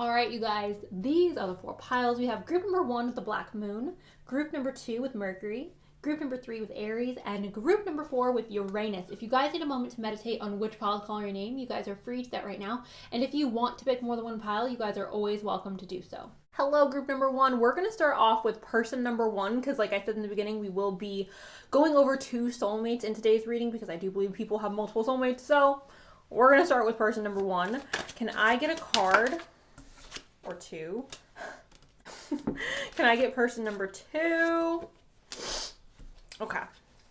All right, you guys, these are the four piles. We have group number 1 with the Black Moon, group number 2 with Mercury, group number 3 with Aries, and group number 4 with Uranus. If you guys need a moment to meditate on which pile to call your name, you guys are free to do that right now. And if you want to pick more than one pile, you guys are always welcome to do so. Hello, group number 1. We're going to start off with person number 1 because, like I said in the beginning, we will be going over 2 soulmates in today's reading because I do believe people have multiple soulmates. So we're going to start with person number 1. Can I get a card? Or 2. Can I get person number 2? Okay.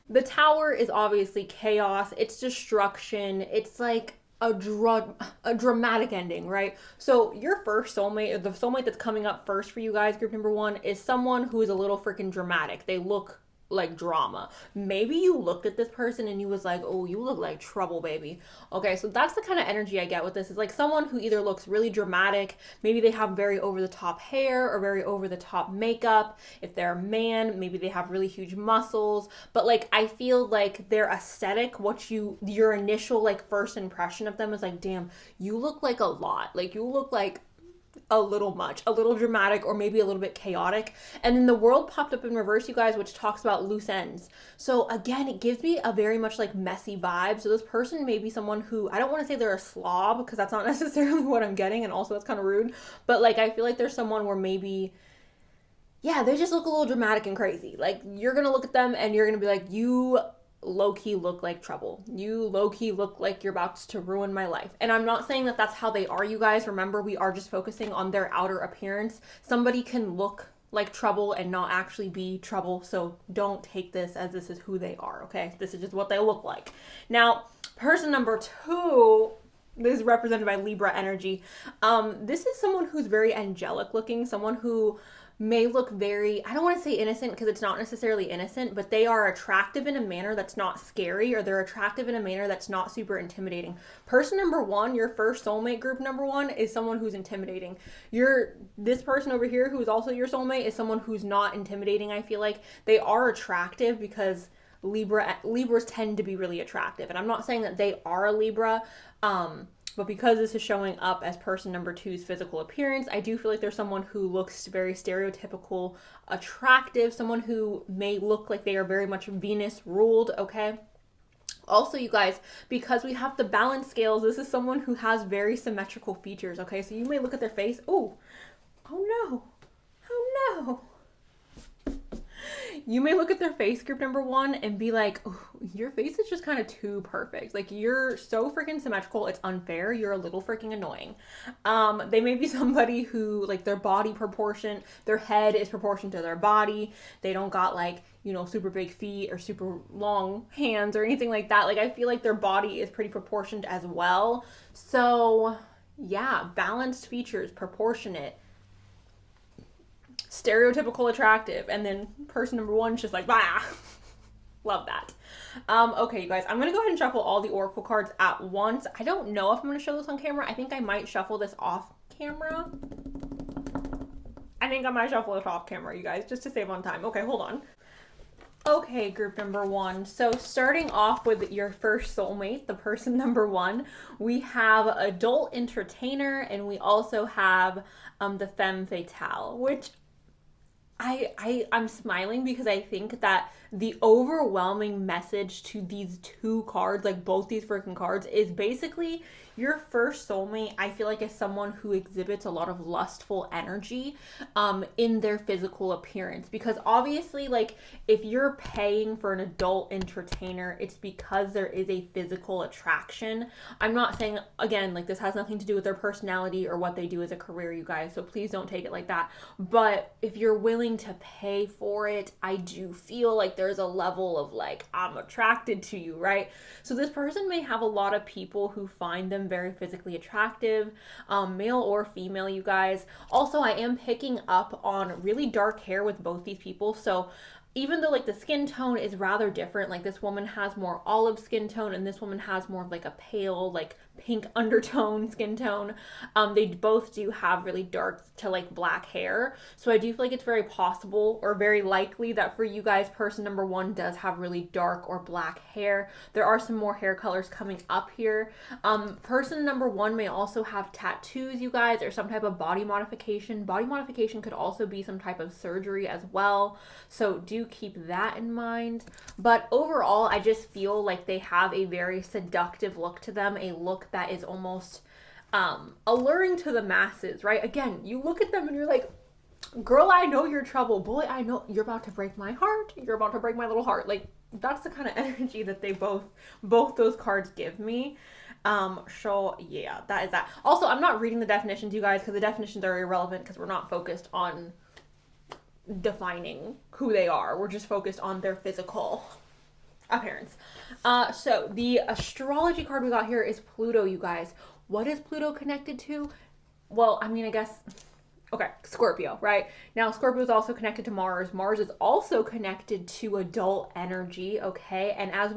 The Tower is obviously chaos. It's destruction. It's like a dramatic ending, right? So your first soulmate, or the soulmate that's coming up first for you guys, group number 1, is someone who is a little freaking dramatic. They look like drama. Maybe you looked at this person and you was like, oh, you look like trouble, baby. Okay, so that's the kind of energy I get with this. Is like someone who either looks really dramatic, maybe they have very over the top hair or very over the top makeup. If they're a man, maybe they have really huge muscles. But like, I feel like their aesthetic, your initial like first impression of them is like, damn, you look like a lot. Like you look like a little much, a little dramatic, or maybe a little bit chaotic. And then the world popped up in reverse, you guys, which talks about loose ends. So again, it gives me a very much like messy vibe. So this person may be someone who, I don't want to say they're a slob because that's not necessarily what I'm getting, and also that's kind of rude, but like I feel like there's someone where maybe, yeah, they just look a little dramatic and crazy. Like you're gonna look at them and you're gonna be like, you low-key look like trouble. You low-key look like you're about to ruin my life. And I'm not saying that that's how they are, you guys. Remember, we are just focusing on their outer appearance. Somebody can look like trouble and not actually be trouble, so don't take this as this is who they are, okay? This is just what they look like. Now, person number 2, this is represented by Libra energy. This is someone who's very angelic looking, someone who may look very, I don't want to say innocent because it's not necessarily innocent, but they are attractive in a manner that's not scary, or they're attractive in a manner that's not super intimidating. Person number 1, your first soulmate, group number 1, is someone who's intimidating. This person over here who is also your soulmate is someone who's not intimidating. I feel like they are attractive because Libras tend to be really attractive. And I'm not saying that they are a Libra, but because this is showing up as person number 2's physical appearance, I do feel like there's someone who looks very stereotypical, attractive, someone who may look like they are very much Venus ruled, okay? Also, you guys, because we have the balance scales, this is someone who has very symmetrical features, okay? So you may look at their face, oh no. You may look at their face, group number 1, and be like, oh, your face is just kind of too perfect. Like, you're so freaking symmetrical, it's unfair. You're a little freaking annoying. They may be somebody who, like, their body proportion, their head is proportioned to their body. They don't got, like, you know, super big feet or super long hands or anything like that. Like, I feel like their body is pretty proportioned as well. So, yeah, balanced features, proportionate, stereotypical attractive, and then person number 1 is just like, bah. Love that. Okay, you guys, I'm gonna go ahead and shuffle all the oracle cards at once. I don't know if I'm gonna show this on camera. I think I might shuffle this off camera. You guys, just to save on time. Okay, hold on. Okay, group number 1. So starting off with your first soulmate, the person number 1, we have adult entertainer, and we also have the femme fatale, which I'm smiling because I think that the overwhelming message to these 2 cards, like both these freaking cards, is basically your first soulmate, I feel like, is someone who exhibits a lot of lustful energy in their physical appearance. Because obviously, like, if you're paying for an adult entertainer, it's because there is a physical attraction. I'm not saying, again, like, this has nothing to do with their personality or what they do as a career, you guys, so please don't take it like that. But if you're willing to pay for it, I do feel like there's a level of, like, I'm attracted to you, right? So this person may have a lot of people who find them very physically attractive, male or female, you guys. Also, I am picking up on really dark hair with both these people. So even though, like, the skin tone is rather different, like, this woman has more olive skin tone and this woman has more of, like, a pale, like, pink undertone, skin tone. They both do have really dark to like black hair. So I do feel like it's very possible or very likely that for you guys, person number one does have really dark or black hair. There are some more hair colors coming up here. Person number one may also have tattoos, you guys, or some type of body modification. Body modification could also be some type of surgery as well. So do keep that in mind. But overall, I just feel like they have a very seductive look to them, a look that is almost alluring to the masses, right? Again, you look at them and you're like, girl, I know you're trouble. Boy, I know you're about to break my heart. You're about to break my little heart. Like, that's the kind of energy that they both those cards give me. So yeah, that is that. Also, I'm not reading the definitions, you guys, because the definitions are irrelevant because we're not focused on defining who they are. We're just focused on their physical appearance. So the astrology card we got here is Pluto, you guys. What is Pluto connected to? Well, I mean, I guess, okay, Scorpio, right? Now, Scorpio is also connected to Mars. Mars is also connected to adult energy, okay? And as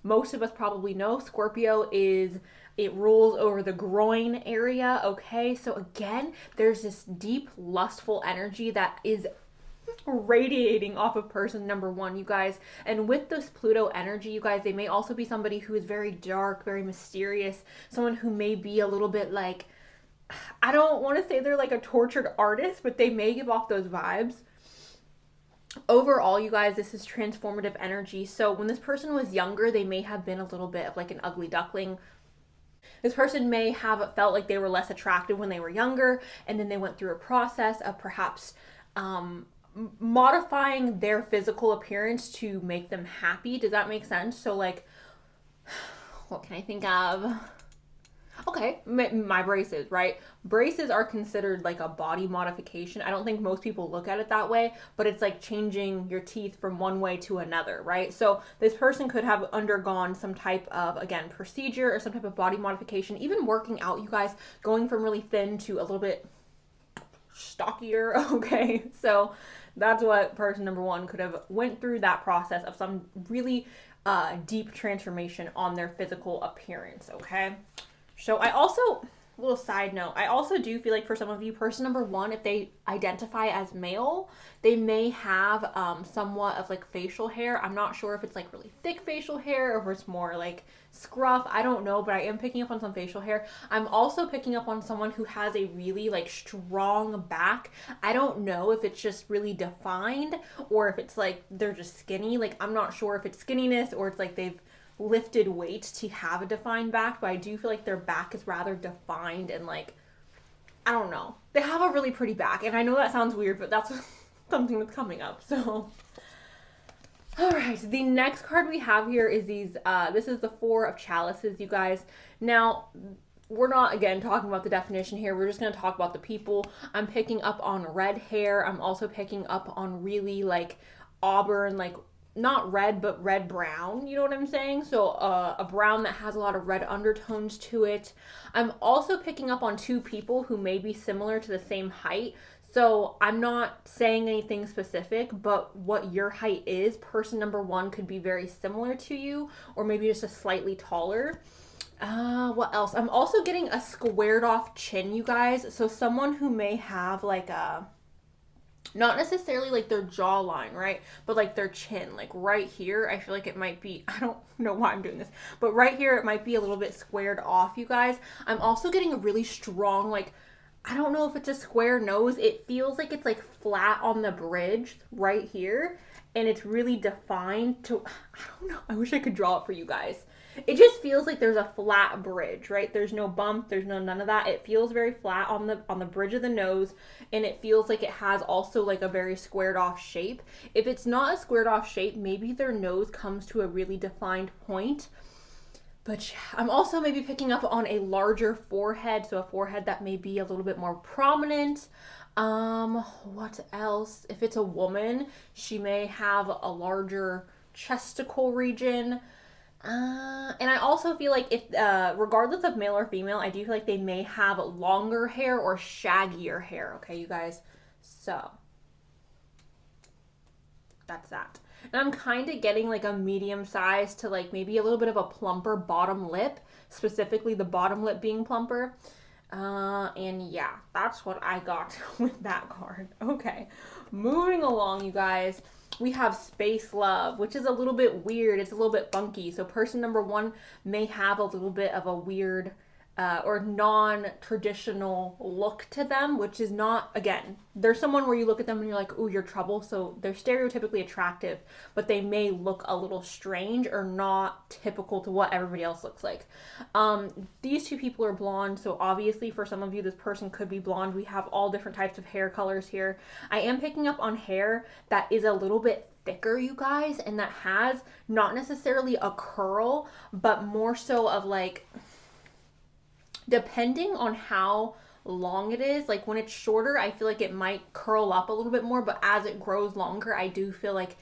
most of us probably know, Scorpio it rules over the groin area, okay? So again, there's this deep, lustful energy that is radiating off of person number one, you guys. And with this Pluto energy, you guys, they may also be somebody who is very dark, very mysterious, someone who may be a little bit like, I don't want to say they're like a tortured artist, but they may give off those vibes. Overall, you guys, this is transformative energy. So when this person was younger, they may have been a little bit of like an ugly duckling. This person may have felt like they were less attractive when they were younger, and then they went through a process of perhaps modifying their physical appearance to make them happy. Does that make sense? So like, what can I think of? Okay, my braces, right? Braces are considered like a body modification. I don't think most people look at it that way, but it's like changing your teeth from one way to another, right? So this person could have undergone some type of, again, procedure or some type of body modification, even working out, you guys, going from really thin to a little bit stockier, okay? So that's what person number one could have went through, that process of some really deep transformation on their physical appearance, okay? So I also, little side note, I also do feel like for some of you, person number one, if they identify as male, they may have somewhat of like facial hair. I'm not sure if it's like really thick facial hair or if it's more like scruff. I don't know, but I am picking up on some facial hair. I'm also picking up on someone who has a really like strong back. I don't know if it's just really defined or if it's like they're just skinny. Like, I'm not sure if it's skinniness or it's like they've lifted weights to have a defined back, but I do feel like their back is rather defined and like, I don't know. They have a really pretty back, and I know that sounds weird, but that's something that's coming up. So, all right, the next card we have here is this is the Four of Chalices, you guys. Now, we're not, again, talking about the definition here. We're just going to talk about the people. I'm picking up on red hair. I'm also picking up on really like auburn, like not red, but red brown, you know what I'm saying? So a brown that has a lot of red undertones to it. I'm also picking up on two people who may be similar to the same height. So I'm not saying anything specific, but what your height is, person number one could be very similar to you, or maybe just a slightly taller. What else? I'm also getting a squared off chin, you guys. So someone who may have like not necessarily like their jawline, right? But like their chin, like right here, I feel like it might be, I don't know why I'm doing this, but right here, it might be a little bit squared off, you guys. I'm also getting a really strong, like, I don't know if it's a square nose. It feels like it's like flat on the bridge right here. And it's really defined to, I don't know. I wish I could draw it for you guys. It just feels like there's a flat bridge, right? There's no bump, there's none of that. It feels very flat on the bridge of the nose, and it feels like it has also like a very squared off shape. If it's not a squared off shape, maybe their nose comes to a really defined point. But I'm also maybe picking up on a larger forehead, so a forehead that may be a little bit more prominent. What else? If it's a woman, she may have a larger chesticle region. And I also feel like if, regardless of male or female, I do feel like they may have longer hair or shaggier hair. Okay, you guys. So that's that. And I'm kind of getting like a medium size to like maybe a little bit of a plumper bottom lip, specifically the bottom lip being plumper. And yeah, that's what I got with that card. Okay, moving along, you guys. We have Space Love, which is a little bit weird. It's a little bit funky. So person number one may have a little bit of a weird or non-traditional look to them, which is not, again, there's someone where you look at them and you're like, ooh, you're trouble. So they're stereotypically attractive, but they may look a little strange or not typical to what everybody else looks like. These two people are blonde, so obviously for some of you, this person could be blonde. We have all different types of hair colors here. I am picking up on hair that is a little bit thicker, you guys, and that has not necessarily a curl, but more so of like, depending on how long it is, like when it's shorter, I feel like it might curl up a little bit more, but as it grows longer, I do feel like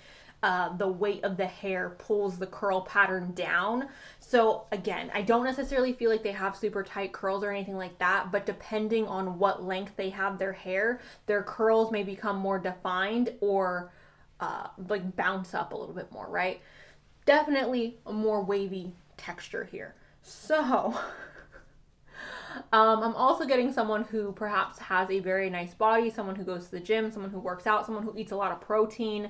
the weight of the hair pulls the curl pattern down. So again, I don't necessarily feel like they have super tight curls or anything like that, but depending on what length they have their hair, their curls may become more defined or like bounce up a little bit more, right? Definitely a more wavy texture here. So I'm also getting someone who perhaps has a very nice body, someone who goes to the gym, someone who works out, someone who eats a lot of protein.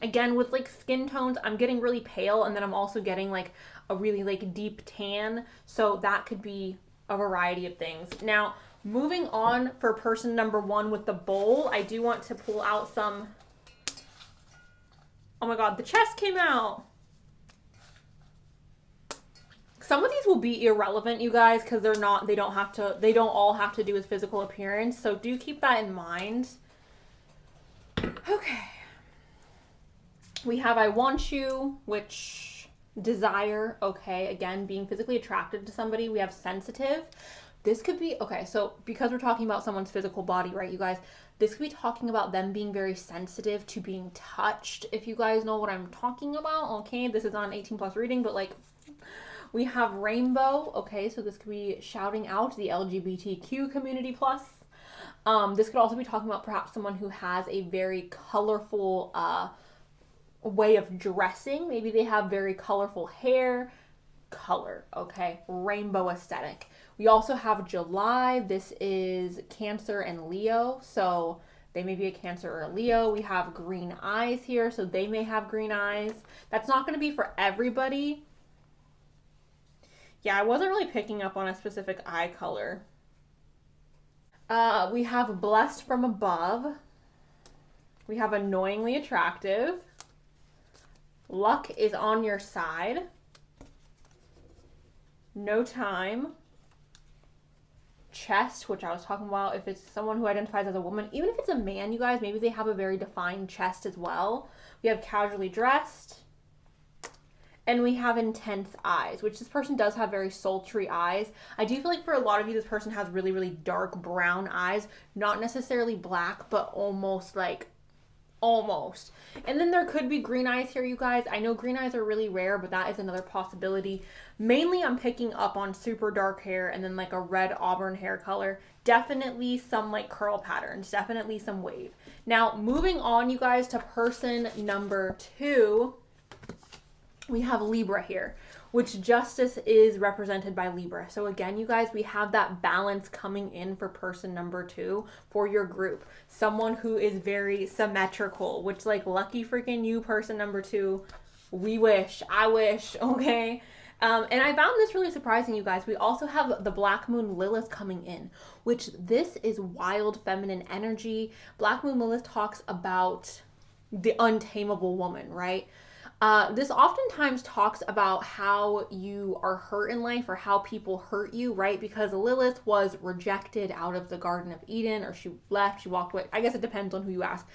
Again, with like skin tones, I'm getting really pale, and then I'm also getting like a really like deep tan. So that could be a variety of things. Now, moving on for person number one with the bowl, I do want to pull out some, oh my God, the chest came out. Some of these will be irrelevant, you guys, because they don't all have to do with physical appearance. So do keep that in mind. Okay. We have I Want You, which desire, okay, again, being physically attracted to somebody. We have sensitive. This could be, okay, so because we're talking about someone's physical body, right, you guys, this could be talking about them being very sensitive to being touched, if you guys know what I'm talking about, okay? This is not an 18 plus reading, but like, we have rainbow, okay, so this could be shouting out the LGBTQ community plus. This could also be talking about perhaps someone who has a very colorful way of dressing. Maybe they have very colorful hair, color, okay, rainbow aesthetic. We also have July. This is Cancer and Leo, so they may be a Cancer or a Leo. We have green eyes here, so they may have green eyes. That's not going to be for everybody. Yeah, I wasn't really picking up on a specific eye color. We have Blessed from Above. We have Annoyingly Attractive. Luck is on Your Side. No Time. Chest, which I was talking about, if it's someone who identifies as a woman, even if it's a man, you guys, maybe they have a very defined chest as well. We have Casually Dressed. And we have Intense Eyes, which this person does have very sultry eyes. I do feel like for a lot of you, this person has really, really dark brown eyes. Not necessarily black, but almost like, almost. And then there could be green eyes here, you guys. I know green eyes are really rare, but that is another possibility. Mainly, I'm picking up on super dark hair and then like a red auburn hair color. Definitely some like curl patterns. Definitely some wave. Now, moving on, you guys, to person number two. We have Libra here, which justice is represented by Libra. So again, you guys, we have that balance coming in for person number two for your group. Someone who is very symmetrical, which like lucky freaking you, person number two. We wish, I wish, okay? And I found this really surprising, you guys. We also have the Black Moon Lilith coming in, which this is wild feminine energy. Black Moon Lilith talks about the untamable woman, right? This oftentimes talks about how you are hurt in life or how people hurt you, right? Because Lilith was rejected out of the Garden of Eden, or she left, she walked away. I guess it depends on who you ask.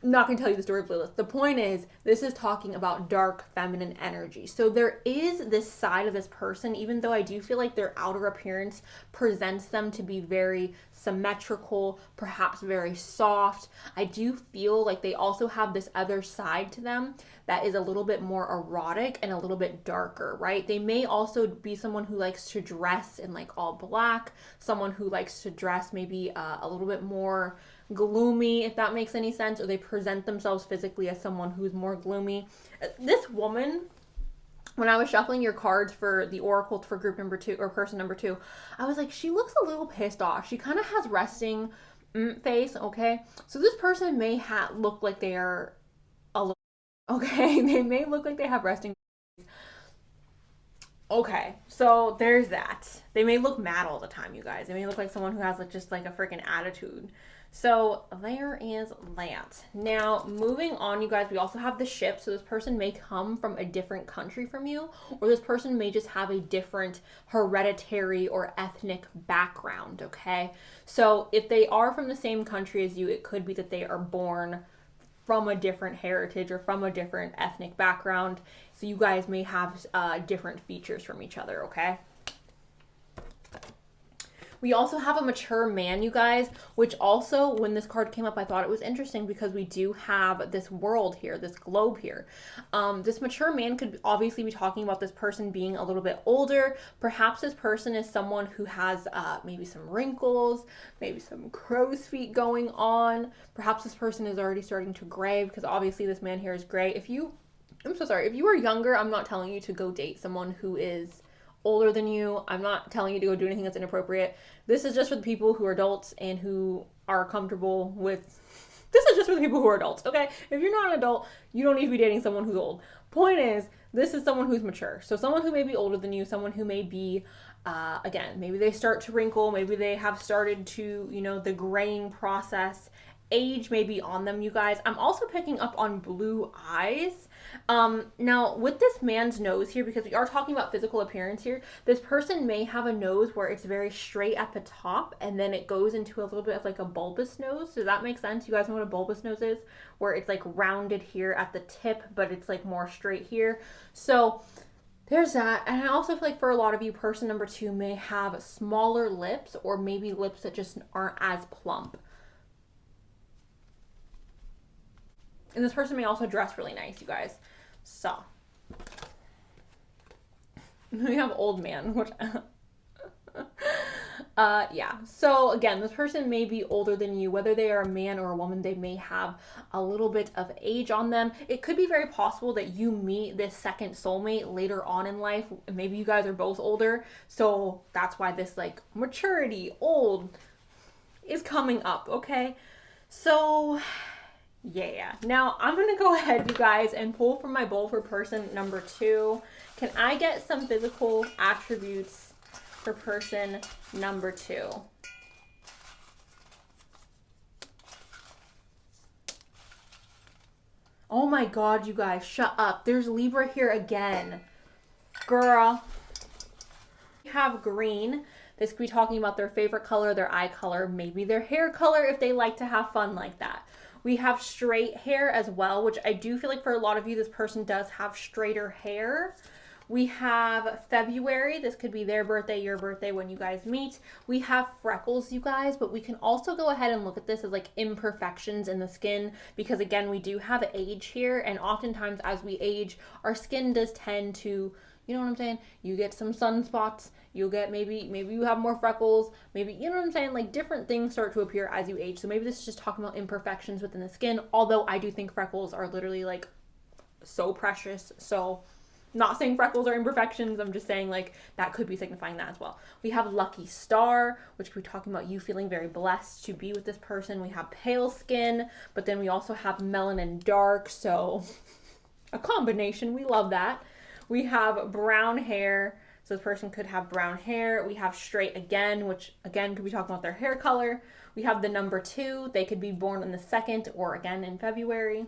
I'm not going to tell you the story of Lilith. The point is, this is talking about dark feminine energy. So there is this side of this person, even though I do feel like their outer appearance presents them to be very symmetrical, perhaps very soft. I do feel like they also have this other side to them that is a little bit more erotic and a little bit darker, right? They may also be someone who likes to dress in like all black, someone who likes to dress maybe a little bit more gloomy, if that makes any sense, or they present themselves physically as someone who's more gloomy. This woman, when I was shuffling your cards for the oracle for group number 2 or person number 2, I was like, she looks a little pissed off. She kind of has resting face, okay? So this person may look like they are a little, okay? They may look like they have resting face. Okay, so there's that. They may look mad all the time, you guys. They may look like someone who has like just like a freaking attitude. So there is that. Now, moving on, you guys, we also have the ship. So this person may come from a different country from you, or this person may just have a different hereditary or ethnic background, okay? So if they are from the same country as you, it could be that they are born from a different heritage or from a different ethnic background. So you guys may have different features from each other, okay? We also have a mature man, you guys, which also, when this card came up, I thought it was interesting because we do have this world here, this globe here. This mature man could obviously be talking about this person being a little bit older. Perhaps this person is someone who has maybe some wrinkles, maybe some crow's feet going on. Perhaps this person is already starting to gray because obviously this man here is gray. I'm so sorry, if you are younger, I'm not telling you to go date someone who is older than you. I'm not telling you to go do anything that's inappropriate. This is just for the people who are adults and who are comfortable with, this is just for the people who are adults, okay? If you're not an adult, you don't need to be dating someone who's old. Point is, this is someone who's mature. So someone who may be older than you, someone who may be, again, maybe they start to wrinkle, maybe they have started to, the graying process. Age may be on them, you guys. I'm also picking up on blue eyes. Now, with this man's nose here, because we are talking about physical appearance here, this person may have a nose where it's very straight at the top, and then it goes into a little bit of like a bulbous nose. Does that make sense? You guys know what a bulbous nose is? Where it's like rounded here at the tip, but it's like more straight here. So there's that. And I also feel like for a lot of you, person number 2 may have smaller lips, or maybe lips that just aren't as plump. And this person may also dress really nice, you guys. So, we have old man, which, yeah. So again, this person may be older than you. Whether they are a man or a woman, they may have a little bit of age on them. It could be very possible that you meet this second soulmate later on in life. Maybe you guys are both older. So that's why this like maturity, old, is coming up, okay? So yeah. Now, I'm going to go ahead, you guys, and pull from my bowl for person number 2. Can I get some physical attributes for person number 2? Oh my God, you guys, shut up. There's Libra here again. Girl. We have green. This could be talking about their favorite color, their eye color, maybe their hair color if they like to have fun like that. We have straight hair as well, which I do feel like for a lot of you, this person does have straighter hair. We have February. This could be their birthday, your birthday when you guys meet. We have freckles, you guys, but we can also go ahead and look at this as like imperfections in the skin because again, we do have age here. And oftentimes as we age, our skin does tend to, you know what I'm saying? You get some sunspots, you'll get maybe you have more freckles, maybe, you know what I'm saying? Like different things start to appear as you age. So maybe this is just talking about imperfections within the skin. Although I do think freckles are literally like so precious. So not saying freckles are imperfections. I'm just saying like that could be signifying that as well. We have lucky star, which could be talking about you feeling very blessed to be with this person. We have pale skin, but then we also have melanin dark. So a combination. We love that. We have brown hair, so this person could have brown hair. We have straight again, which again could be talking about their hair color. We have the number 2. They could be born in the 2nd or again in February.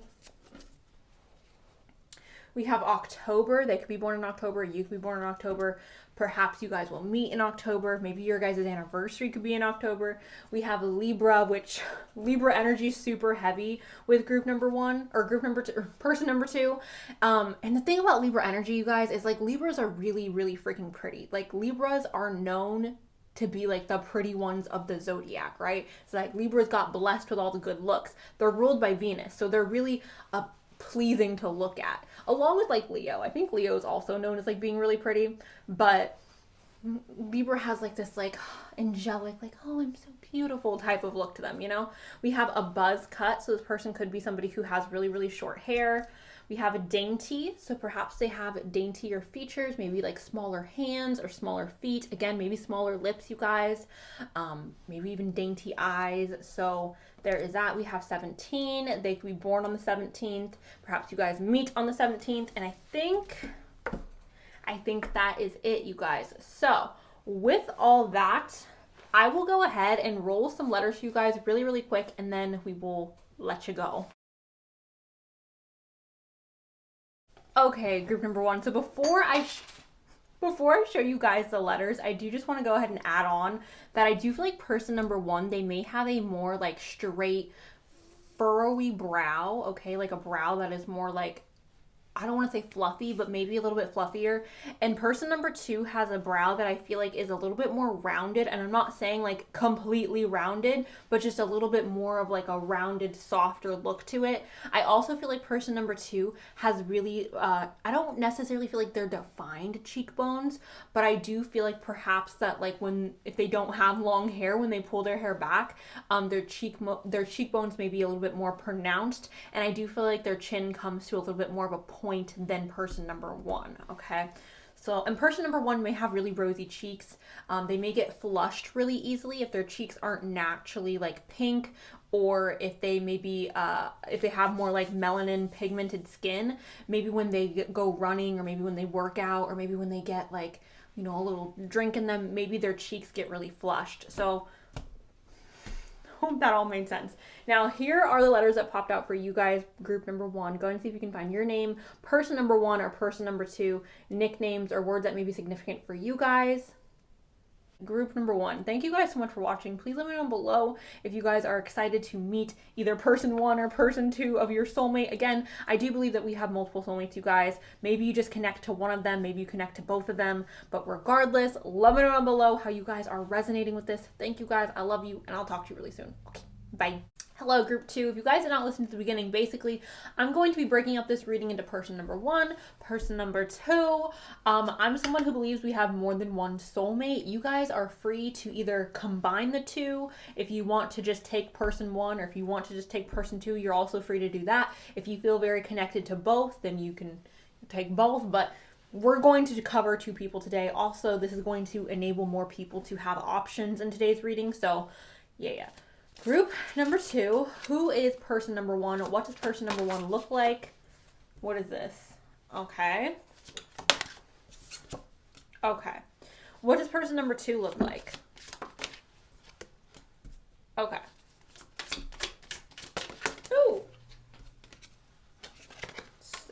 We have October. They could be born in October. You could be born in October. Perhaps you guys will meet in October. Maybe your guys' anniversary could be in October. We have Libra, which Libra energy is super heavy with group number 1 or group number 2 or person number 2. And the thing about Libra energy, you guys, is like Libras are really, really freaking pretty. Like Libras are known to be like the pretty ones of the zodiac, right? So like Libras got blessed with all the good looks. They're ruled by Venus. So they're really pleasing to look at, along with like Leo. I think Leo is also known as like being really pretty, but Libra has like this like angelic, like, oh, I'm so beautiful type of look to them, you know? We have a buzz cut, so this person could be somebody who has really, really short hair. We have a dainty, so perhaps they have daintier features, maybe like smaller hands or smaller feet. Again, maybe smaller lips, you guys. Maybe even dainty eyes. So there is that. We have 17. They could be born on the 17th. Perhaps you guys meet on the 17th. And I think that is it, you guys. So with all that, I will go ahead and roll some letters for you guys really, really quick, and then we will let you go. Okay, group number one. So before I show you guys the letters, I do just want to go ahead and add on that I do feel like person number one, they may have a more like straight, furrowy brow, okay? Like a brow that is more like, I don't want to say fluffy, but maybe a little bit fluffier. And person number two has a brow that I feel like is a little bit more rounded. And I'm not saying like completely rounded, but just a little bit more of like a rounded, softer look to it. I also feel like person number two has really, I don't necessarily feel like they're defined cheekbones, but I do feel like perhaps that like if they don't have long hair, when they pull their hair back, their cheekbones may be a little bit more pronounced. And I do feel like their chin comes to a little bit more of a point than person number one, okay? So, and person number one may have really rosy cheeks. They may get flushed really easily if their cheeks aren't naturally like pink, or if they maybe, if they have more like melanin pigmented skin, maybe when they go running, or maybe when they work out, or maybe when they get like, you know, a little drink in them, maybe their cheeks get really flushed. So hope that all made sense. Now, here are the letters that popped out for you guys, group number one. Go and see if you can find your name, person number one or person number two, nicknames or words that may be significant for you guys. Group number one. Thank you guys so much for watching. Please let me know below if you guys are excited to meet either person one or person two of your soulmate. Again, I do believe that we have multiple soulmates, you guys. Maybe you just connect to one of them, maybe you connect to both of them, but regardless, let me know down below how you guys are resonating with this. Thank you guys. I love you, and I'll talk to you really soon. Okay, bye. Hello, group two. If you guys did not listen to the beginning, basically, I'm going to be breaking up this reading into person number one, person number two. I'm someone who believes we have more than one soulmate. You guys are free to either combine the two. If you want to just take person one, or if you want to just take person two, you're also free to do that. If you feel very connected to both, then you can take both, but we're going to cover two people today. Also, this is going to enable more people to have options in today's reading, so yeah. Group number two, who is person number one? What does person number one look like? What is this? Okay. What does person number two look like? Okay. Ooh.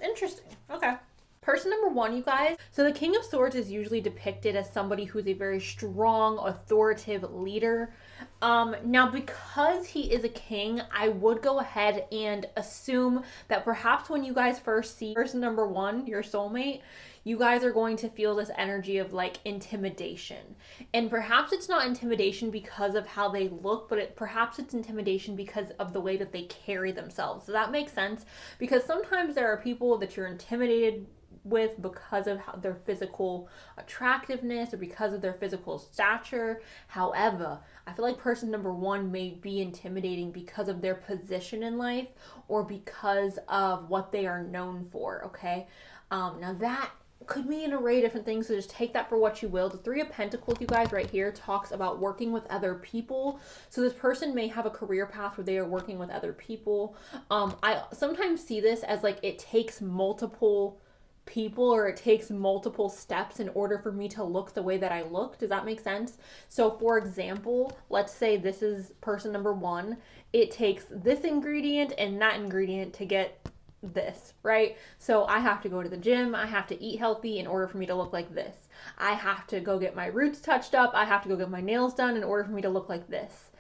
Interesting. Okay. Person number one, you guys. So the King of Swords is usually depicted as somebody who's a very strong, authoritative leader. Now, because he is a king, I would go ahead and assume that perhaps when you guys first see person number one, your soulmate, you guys are going to feel this energy of like intimidation. And perhaps it's not intimidation because of how they look, but perhaps it's intimidation because of the way that they carry themselves. Does that make sense? Because sometimes there are people that you're intimidated with because of their physical attractiveness or because of their physical stature. However, I feel like person number one may be intimidating because of their position in life or because of what they are known for, okay? Now that could mean an array of different things, so just take that for what you will. The Three of Pentacles, you guys, right here talks about working with other people. So this person may have a career path where they are working with other people. I sometimes see this as like it takes multiple people, or it takes multiple steps in order for me to look the way that I look. Does that make sense? So for example, let's say this is person number one. It takes this ingredient and that ingredient to get this, right? So I have to go to the gym, I have to eat healthy in order for me to look like this. I have to go get my roots touched up, I have to go get my nails done in order for me to look like this.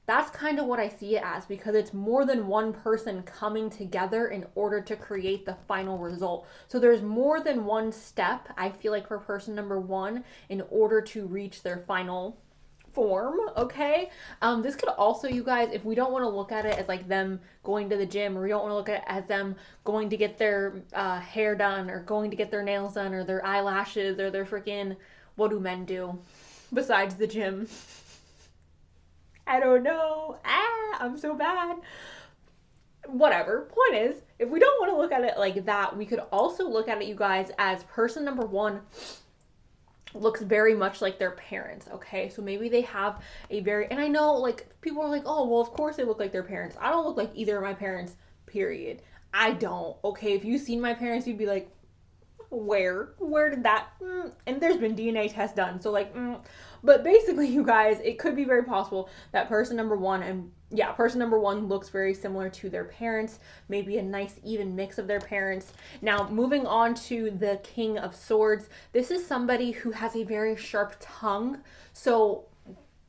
That's kind of what I see it as, because it's more than one person coming together in order to create the final result. So there's more than one step, I feel like, for person number one in order to reach their final form, okay? This could also, you guys, if we don't want to look at it as like them going to the gym, or we don't want to look at it as them going to get their hair done, or going to get their nails done, or their eyelashes, or their freaking, what do men do besides the gym? I don't know. I'm so bad. Whatever. Point is, if we don't want to look at it like that, we could also look at it, you guys, as person number one looks very much like their parents, okay? So maybe they have a very, and I know like people are like, oh, well, of course they look like their parents. I don't look like either of my parents, period. I don't, okay? If you've seen my parents, you'd be like, where did that, and there's been DNA tests done, so like, but basically, you guys, it could be very possible that person number one, and yeah, person number one looks very similar to their parents, maybe a nice even mix of their parents. Now, moving on to the King of Swords, this is somebody who has a very sharp tongue. So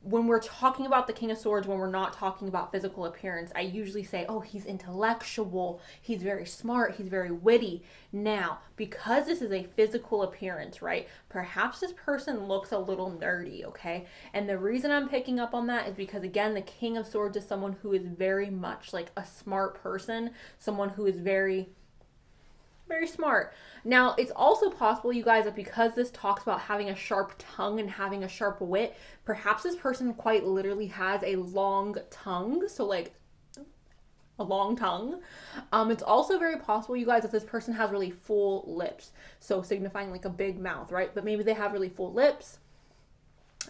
when we're talking about the King of Swords, when we're not talking about physical appearance, I usually say, oh, he's intellectual, he's very smart, he's very witty. Now, because this is a physical appearance, right, perhaps this person looks a little nerdy, okay? And the reason I'm picking up on that is because, again, the King of Swords is someone who is very much like a smart person, someone who is very smart. Now, it's also possible, you guys, that because this talks about having a sharp tongue and having a sharp wit, perhaps this person quite literally has a long tongue. So, like, a long tongue. It's also very possible, you guys, that this person has really full lips. So, signifying like a big mouth, right? But maybe they have really full lips.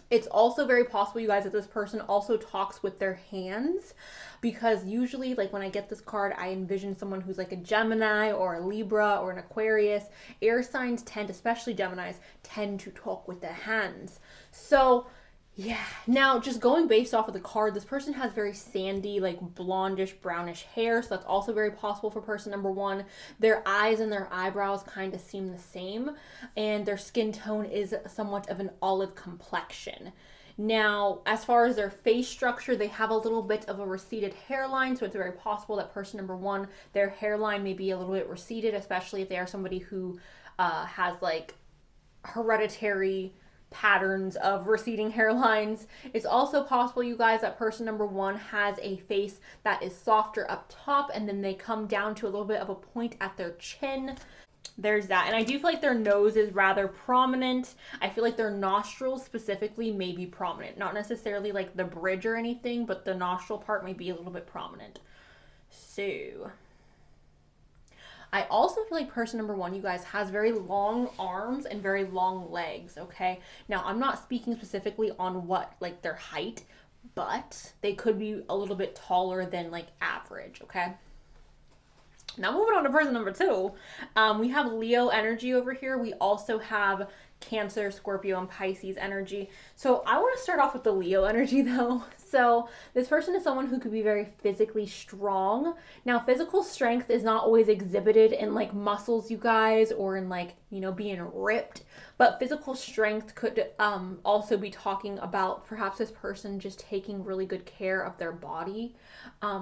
It's also very possible, you guys, that this person also talks with their hands, because usually, like, when I get this card, I envision someone who's like a Gemini or a Libra or an Aquarius. Air signs tend, especially Geminis, tend to talk with their hands. So yeah, now just going based off of the card, this person has very sandy, like blondish, brownish hair. So that's also very possible for person number one. Their eyes and their eyebrows kind of seem the same, and their skin tone is somewhat of an olive complexion. Now, as far as their face structure, they have a little bit of a receded hairline, so it's very possible that person number one, their hairline may be a little bit receded, especially if they are somebody who has like hereditary patterns of receding hairlines. It's also possible, you guys, that person number one has a face that is softer up top and then they come down to a little bit of a point at their chin. There's that. And I do feel like their nose is rather prominent. I feel like their nostrils specifically may be prominent. Not necessarily like the bridge or anything, but the nostril part may be a little bit prominent. So I also feel like person number one, you guys, has very long arms and very long legs, okay? Now, I'm not speaking specifically on what, like, their height, but they could be a little bit taller than, like, average, okay? Now, moving on to person number two, we have Leo energy over here. We also have Cancer, Scorpio, and Pisces energy. So I want to start off with the Leo energy, though. So this person is someone who could be very physically strong. Now, physical strength is not always exhibited in like muscles, you guys, or in like, you know, being ripped. But physical strength could also be talking about perhaps this person just taking really good care of their body.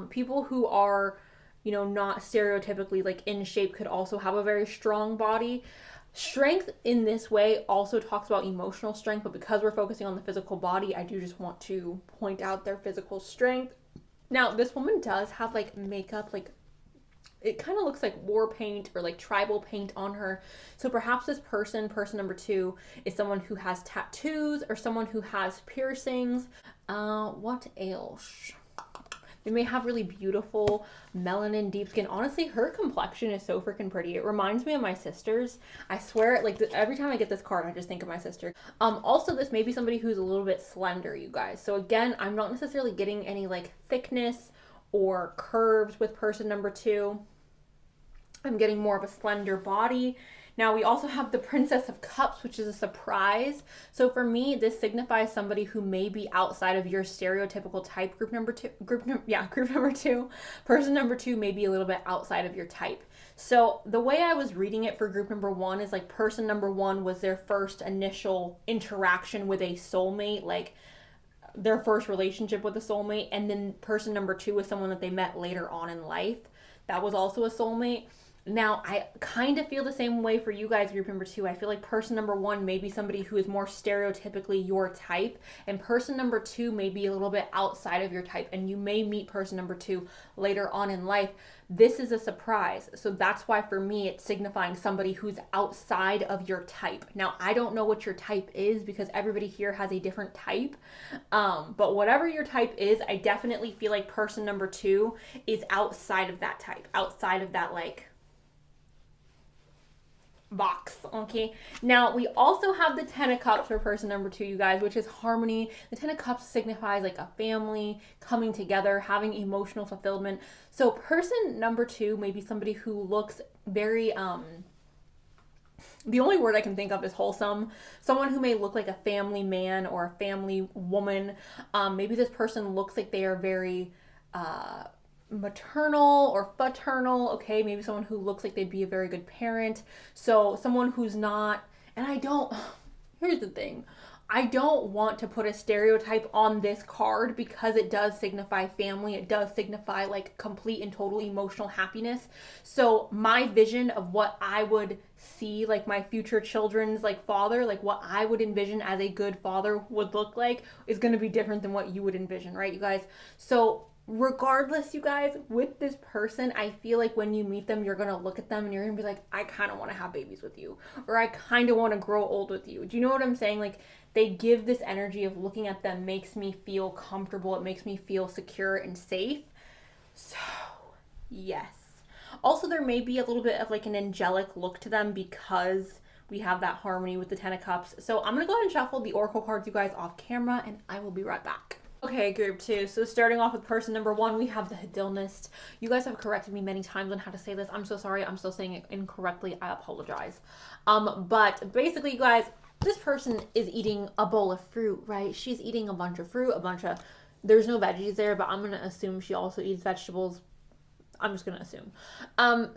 People who are, you know, not stereotypically like in shape could also have a very strong body. Strength in this way also talks about emotional strength, but because we're focusing on the physical body, I do just want to point out their physical strength. Now, this woman does have like makeup, like it kind of looks like war paint or like tribal paint on her. So perhaps this person number two, is someone who has tattoos or someone who has piercings. What else? They may have really beautiful melanin deep skin. Honestly, her complexion is so freaking pretty. It reminds me of my sister's. I swear, like every time I get this card, I just think of my sister. Also, this may be somebody who's a little bit slender, you guys. So again, I'm not necessarily getting any like thickness or curves with person number two. I'm getting more of a slender body. Now, we also have the Princess of Cups, which is a surprise. So for me, this signifies somebody who may be outside of your stereotypical type. Group number two. Person number two may be a little bit outside of your type. So the way I was reading it for group number one is like person number one was their first initial interaction with a soulmate, like their first relationship with a soulmate. And then person number two was someone that they met later on in life. That was also a soulmate. Now, I kind of feel the same way for you guys, group number 2. I feel like person number 1 may be somebody who is more stereotypically your type, and person number 2 may be a little bit outside of your type, and you may meet person number 2 later on in life. This is a surprise. So that's why for me, it's signifying somebody who's outside of your type. Now, I don't know what your type is because everybody here has a different type. But whatever your type is, I definitely feel like person number 2 is outside of that type, outside of that like box. Okay, now we also have the 10 of Cups for person number 2, you guys, which is harmony. The 10 of Cups signifies like a family coming together, having emotional fulfillment. So person number 2 may be somebody who looks very the only word I can think of is wholesome. Someone who may look like a family man or a family woman. Maybe this person looks like they are very maternal or paternal. Okay, maybe someone who looks like they'd be a very good parent. So someone who's not, and here's the thing, I don't want to put a stereotype on this card because it does signify family. It does signify like complete and total emotional happiness. So my vision of what I would see like my future children's like father, like what I would envision as a good father would look like is going to be different than what you would envision, right, you guys? So regardless, you guys, with this person, I feel like when you meet them, you're going to look at them and you're going to be like, I kind of want to have babies with you, or I kind of want to grow old with you. Do you know what I'm saying? Like, they give this energy of looking at them makes me feel comfortable. It makes me feel secure and safe. So, yes. Also, there may be a little bit of like an angelic look to them because we have that harmony with the 10 of Cups. So I'm going to go ahead and shuffle the oracle cards, you guys, off camera, and I will be right back. Okay, group 2. So starting off with person number 1, we have the hedonist. You guys have corrected me many times on how to say this. I'm so sorry. I'm still saying it incorrectly. I apologize. But basically, you guys, this person is eating a bowl of fruit, right? She's eating a bunch of fruit, there's no veggies there, but I'm going to assume she also eats vegetables. I'm just going to assume.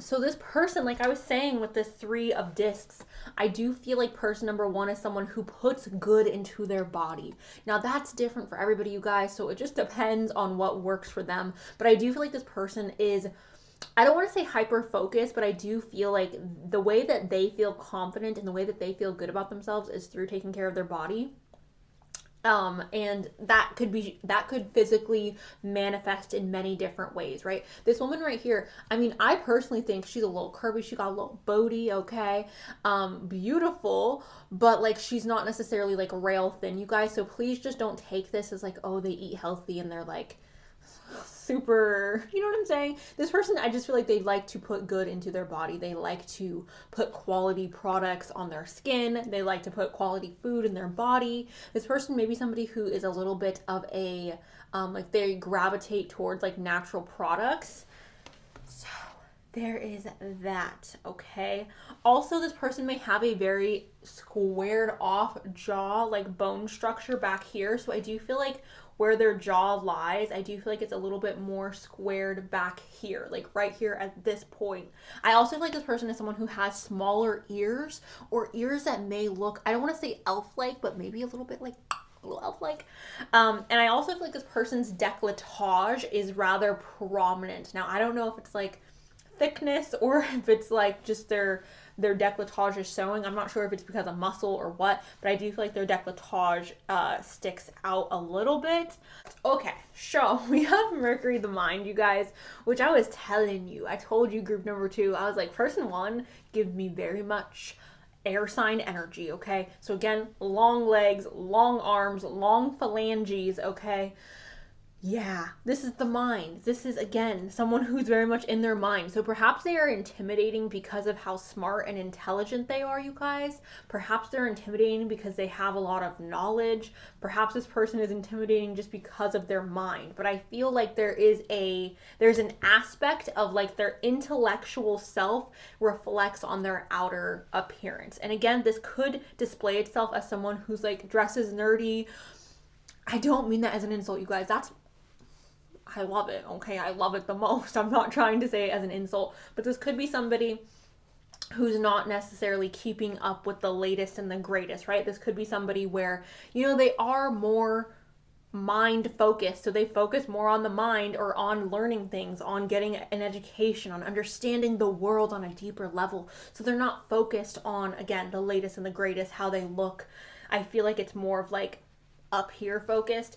So this person, like I was saying with this 3 of discs, I do feel like person number 1 is someone who puts good into their body. Now that's different for everybody, you guys. So it just depends on what works for them. But I do feel like this person is, I don't want to say hyper focused, but I do feel like the way that they feel confident and the way that they feel good about themselves is through taking care of their body. And that could physically manifest in many different ways, right? This woman right here, I mean, I personally think she's a little curvy. She got a little booty, okay? Beautiful, but like, she's not necessarily like rail thin, you guys. So please just don't take this as like, oh, they eat healthy and they're like super, you know what I'm saying? This person, I just feel like they like to put good into their body. They like to put quality products on their skin. They like to put quality food in their body. This person may be somebody who is a little bit of a, like they gravitate towards like natural products. So there is that, okay? Also, this person may have a very squared off jaw, like bone structure back here. So I do feel like where their jaw lies, I do feel like it's a little bit more squared back here, like right here at this point. I also feel like this person is someone who has smaller ears, or ears that may look, I don't want to say elf-like, but maybe a little bit like a little elf-like. And I also feel like this person's décolletage is rather prominent. Now, I don't know if it's like thickness or if it's like just their décolletage is showing. I'm not sure if it's because of muscle or what, but I do feel like their décolletage sticks out a little bit. Okay, so we have Mercury the mind, you guys, which I was telling you. I told you group number 2. I was like, person 1 gives me very much air sign energy, okay? So again, long legs, long arms, long phalanges, okay? Yeah, this is the mind. This is, again, someone who's very much in their mind. So perhaps they are intimidating because of how smart and intelligent they are, you guys. Perhaps they're intimidating because they have a lot of knowledge. Perhaps this person is intimidating just because of their mind. But I feel like there's an aspect of like their intellectual self reflects on their outer appearance. And again, this could display itself as someone who's like dresses nerdy. I don't mean that as an insult, you guys. I love it, okay? I love it the most. I'm not trying to say it as an insult, but this could be somebody who's not necessarily keeping up with the latest and the greatest, right? This could be somebody where, you know, they are more mind focused. So they focus more on the mind, or on learning things, on getting an education, on understanding the world on a deeper level. So they're not focused on, again, the latest and the greatest, how they look. I feel like it's more of like up here focused.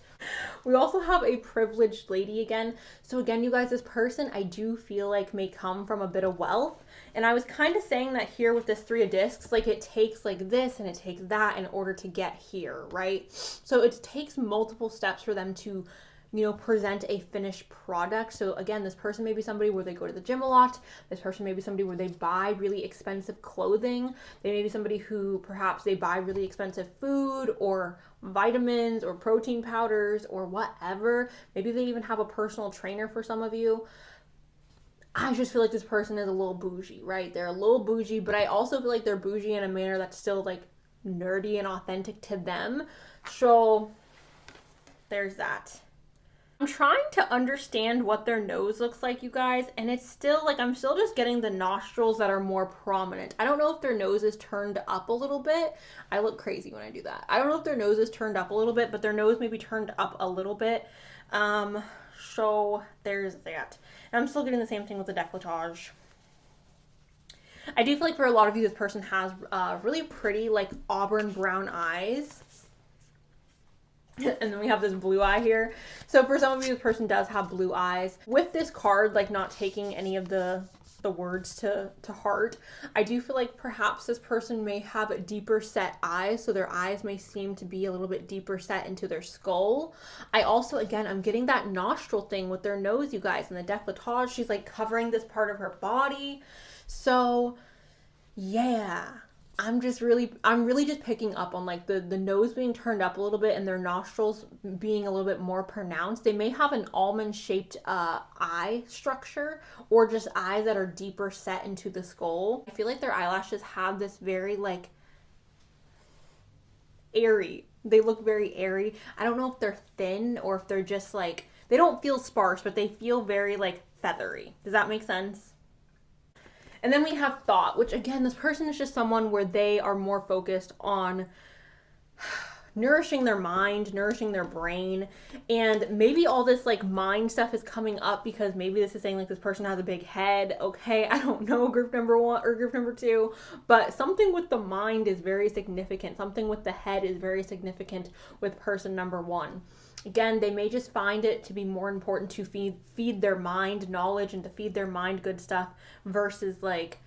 We also have a privileged lady again. So again, you guys, this person I do feel like may come from a bit of wealth. And I was kind of saying that here with this 3 of discs, like it takes like this and it takes that in order to get here, right? So it takes multiple steps for them to, you know, present a finished product. So again, this person may be somebody where they go to the gym a lot. This person may be somebody where they buy really expensive clothing. They may be somebody who perhaps they buy really expensive food or vitamins or protein powders or whatever. Maybe they even have a personal trainer for some of you. I just feel like this person is a little bougie, right? They're a little bougie, but I also feel like they're bougie in a manner that's still like nerdy and authentic to them. So there's that. I'm trying to understand what their nose looks like, you guys, and it's still like I'm still just getting the nostrils that are more prominent. I don't know if their nose is turned up a little bit. I look crazy when I do that. I don't know if their nose is turned up a little bit, but their nose may be turned up a little bit. So there's that. And I'm still getting the same thing with the décolletage. I do feel like for a lot of you, this person has really pretty like auburn brown eyes. And then we have this blue eye here. So for some of you, this person does have blue eyes. With this card, like not taking any of the words to heart, I do feel like perhaps this person may have deeper set eyes. So their eyes may seem to be a little bit deeper set into their skull. I also, again, I'm getting that nostril thing with their nose, you guys. And the décolletage, she's like covering this part of her body. So yeah. I'm really just picking up on like the nose being turned up a little bit and their nostrils being a little bit more pronounced. They may have an almond shaped eye structure, or just eyes that are deeper set into the skull. I feel like their eyelashes have this very like airy. They look very airy. I don't know if they're thin or if they're just like, they don't feel sparse, but they feel very like feathery. Does that make sense? And then we have thought, which again, this person is just someone where they are more focused on nourishing their mind, nourishing their brain. And maybe all this like mind stuff is coming up because maybe this is saying like this person has a big head. Okay, I don't know, group number 1 or group number 2, but something with the mind is very significant. Something with the head is very significant with person number 1. Again, they may just find it to be more important to feed their mind knowledge and to feed their mind good stuff versus like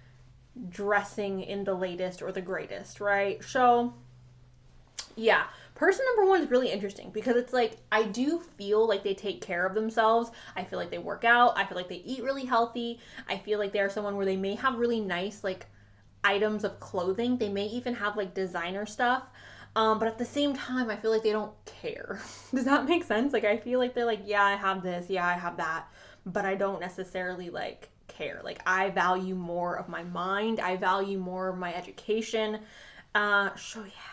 dressing in the latest or the greatest, right? So yeah, person number 1 is really interesting because it's like, I do feel like they take care of themselves. I feel like they work out. I feel like they eat really healthy. I feel like they're someone where they may have really nice like items of clothing. They may even have like designer stuff. But at the same time, I feel like they don't care. Does that make sense? Like, I feel like they're like, yeah, I have this, yeah, I have that, but I don't necessarily like care. Like, I value more of my mind. I value more of my education. So yeah.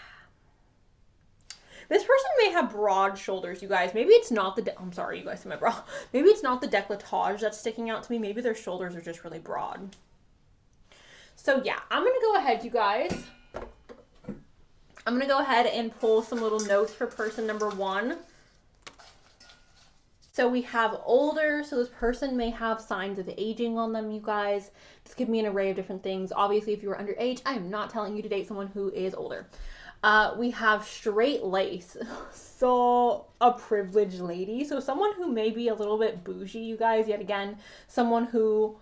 This person may have broad shoulders, you guys. Maybe it's not I'm sorry, you guys see my bra. Maybe it's not the décolletage that's sticking out to me. Maybe their shoulders are just really broad. So yeah, I'm going to go ahead, you guys. I'm going to go ahead and pull some little notes for person number 1. So we have older. So this person may have signs of aging on them, you guys. This could be an array of different things. Obviously, if you are underage, I am not telling you to date someone who is older. We have straight lace. So a privileged lady. So someone who may be a little bit bougie, you guys. Yet again, someone who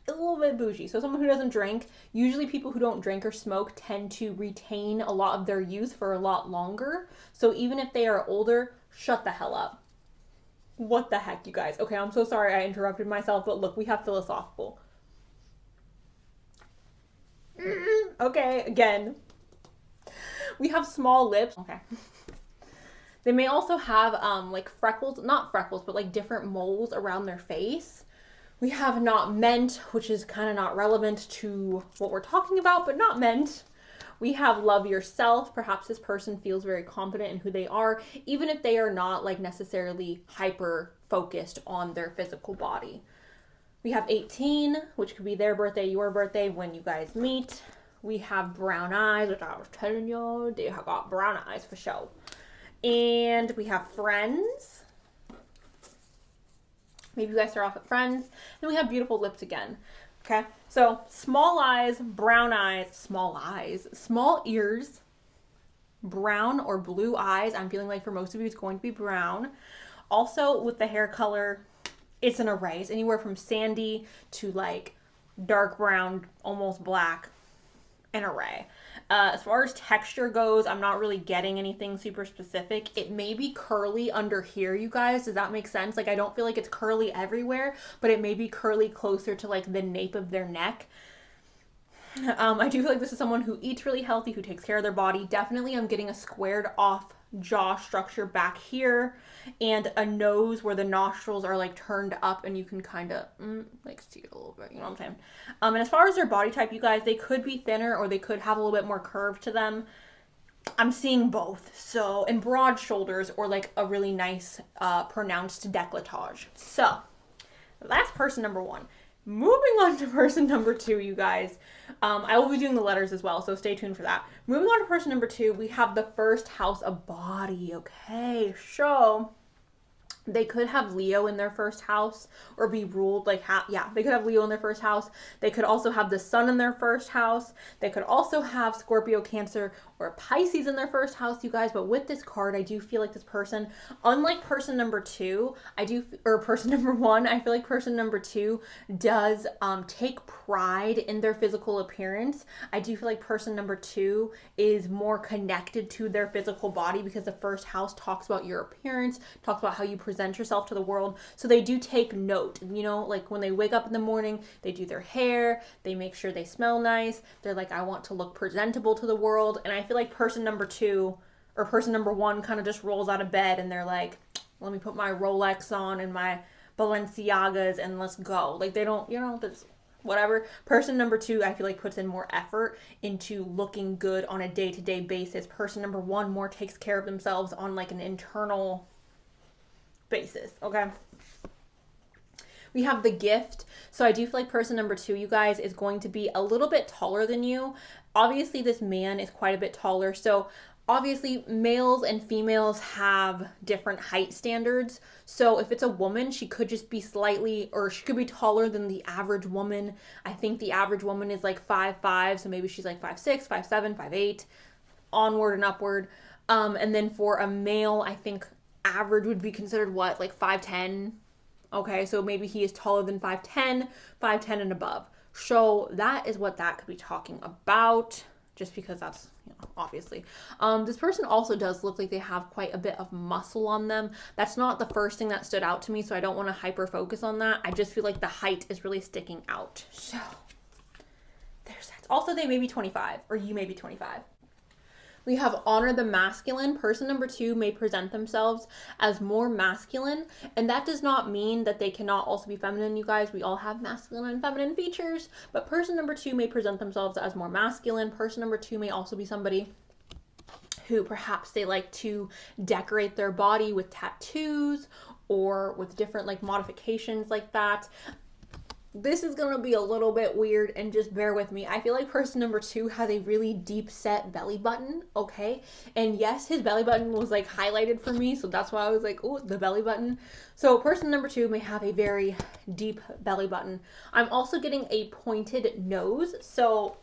a little bit bougie. So someone who doesn't drink. Usually people who don't drink or smoke tend to retain a lot of their youth for a lot longer. So even if they are older, shut the hell up. What the heck, you guys? Okay, I'm so sorry I interrupted myself, but look, we have philosophical. Okay, again. We have small lips. Okay. They may also have like freckles, not freckles, but like different moles around their face. We have not meant, which is kind of not relevant to what we're talking about, but not meant. We have love yourself. Perhaps this person feels very confident in who they are, even if they are not like necessarily hyper focused on their physical body. We have 18, which could be their birthday, your birthday, when you guys meet. We have brown eyes, which I was telling you, they have got brown eyes for sure. And we have friends. Maybe you guys start off with friends. And we have beautiful lips again. Okay, so small eyes, brown eyes, small ears, brown or blue eyes. I'm feeling like for most of you it's going to be brown. Also with the hair color, it's an array. It's anywhere from sandy to like dark brown, almost black, an array. As far as texture goes, I'm not really getting anything super specific. It may be curly under here, you guys. Does that make sense? Like, I don't feel like it's curly everywhere, but it may be curly closer to like the nape of their neck. I do feel like this is someone who eats really healthy, who takes care of their body. Definitely I'm getting a squared off jaw structure back here and a nose where the nostrils are like turned up and you can kind of like see it a little bit, you know what I'm saying? And as far as their body type, you guys, they could be thinner or they could have a little bit more curve to them. I'm seeing both. So, and broad shoulders or like a really nice pronounced décolletage. So, that's person number 1. Moving on to person number 2, you guys. I will be doing the letters as well, so stay tuned for that. Moving on to person number 2, we have the first house of body. Okay, so they could have Leo in their first house or be ruled like, they could have Leo in their first house. They could also have the sun in their first house. They could also have Scorpio, Cancer, or Pisces in their first house, you guys. But with this card, I do feel like this person, unlike person number 2, person number 1, I feel like person number 2 does take pride in their physical appearance. I do feel like person number 2 is more connected to their physical body because the first house talks about your appearance, talks about how you present yourself to the world. So they do take note, you know, like when they wake up in the morning, they do their hair, they make sure they smell nice. They're like, I want to look presentable to the world. And I feel like person number 2 or person number 1 kind of just rolls out of bed and they're like, let me put my Rolex on and my Balenciagas and let's go. Like they don't, you know, there's whatever. Person number 2, I feel like puts in more effort into looking good on a day-to-day basis. Person number 1 more takes care of themselves on like an internal basis. Okay. We have the gift. So I do feel like person number 2, you guys, is going to be a little bit taller than you. Obviously, this man is quite a bit taller. So obviously, males and females have different height standards. So if it's a woman, she could just be slightly, or she could be taller than the average woman. I think the average woman is like 5'5", so maybe she's like 5'6", 5'7", 5'8", onward and upward. And then for a male, I think average would be considered what, like 5'10". Okay, so maybe he is taller than 5'10", 5'10" and above. So that is what that could be talking about, just because that's, you know, obviously. This person also does look like they have quite a bit of muscle on them. That's not the first thing that stood out to me, so I don't want to hyper focus on that. I just feel like the height is really sticking out. So there's that. Also, they may be 25, or you may be 25. We have honor the masculine. Person number 2 may present themselves as more masculine, and that does not mean that they cannot also be feminine, you guys. We all have masculine and feminine features, but person number 2 may present themselves as more masculine. Person number 2 may also be somebody who perhaps they like to decorate their body with tattoos or with different like modifications like that. This is going to be a little bit weird, and just bear with me. I feel like person number 2 has a really deep set belly button, okay? And yes, his belly button was like highlighted for me, so that's why I was like, oh, the belly button. So person number 2 may have a very deep belly button. I'm also getting a pointed nose, so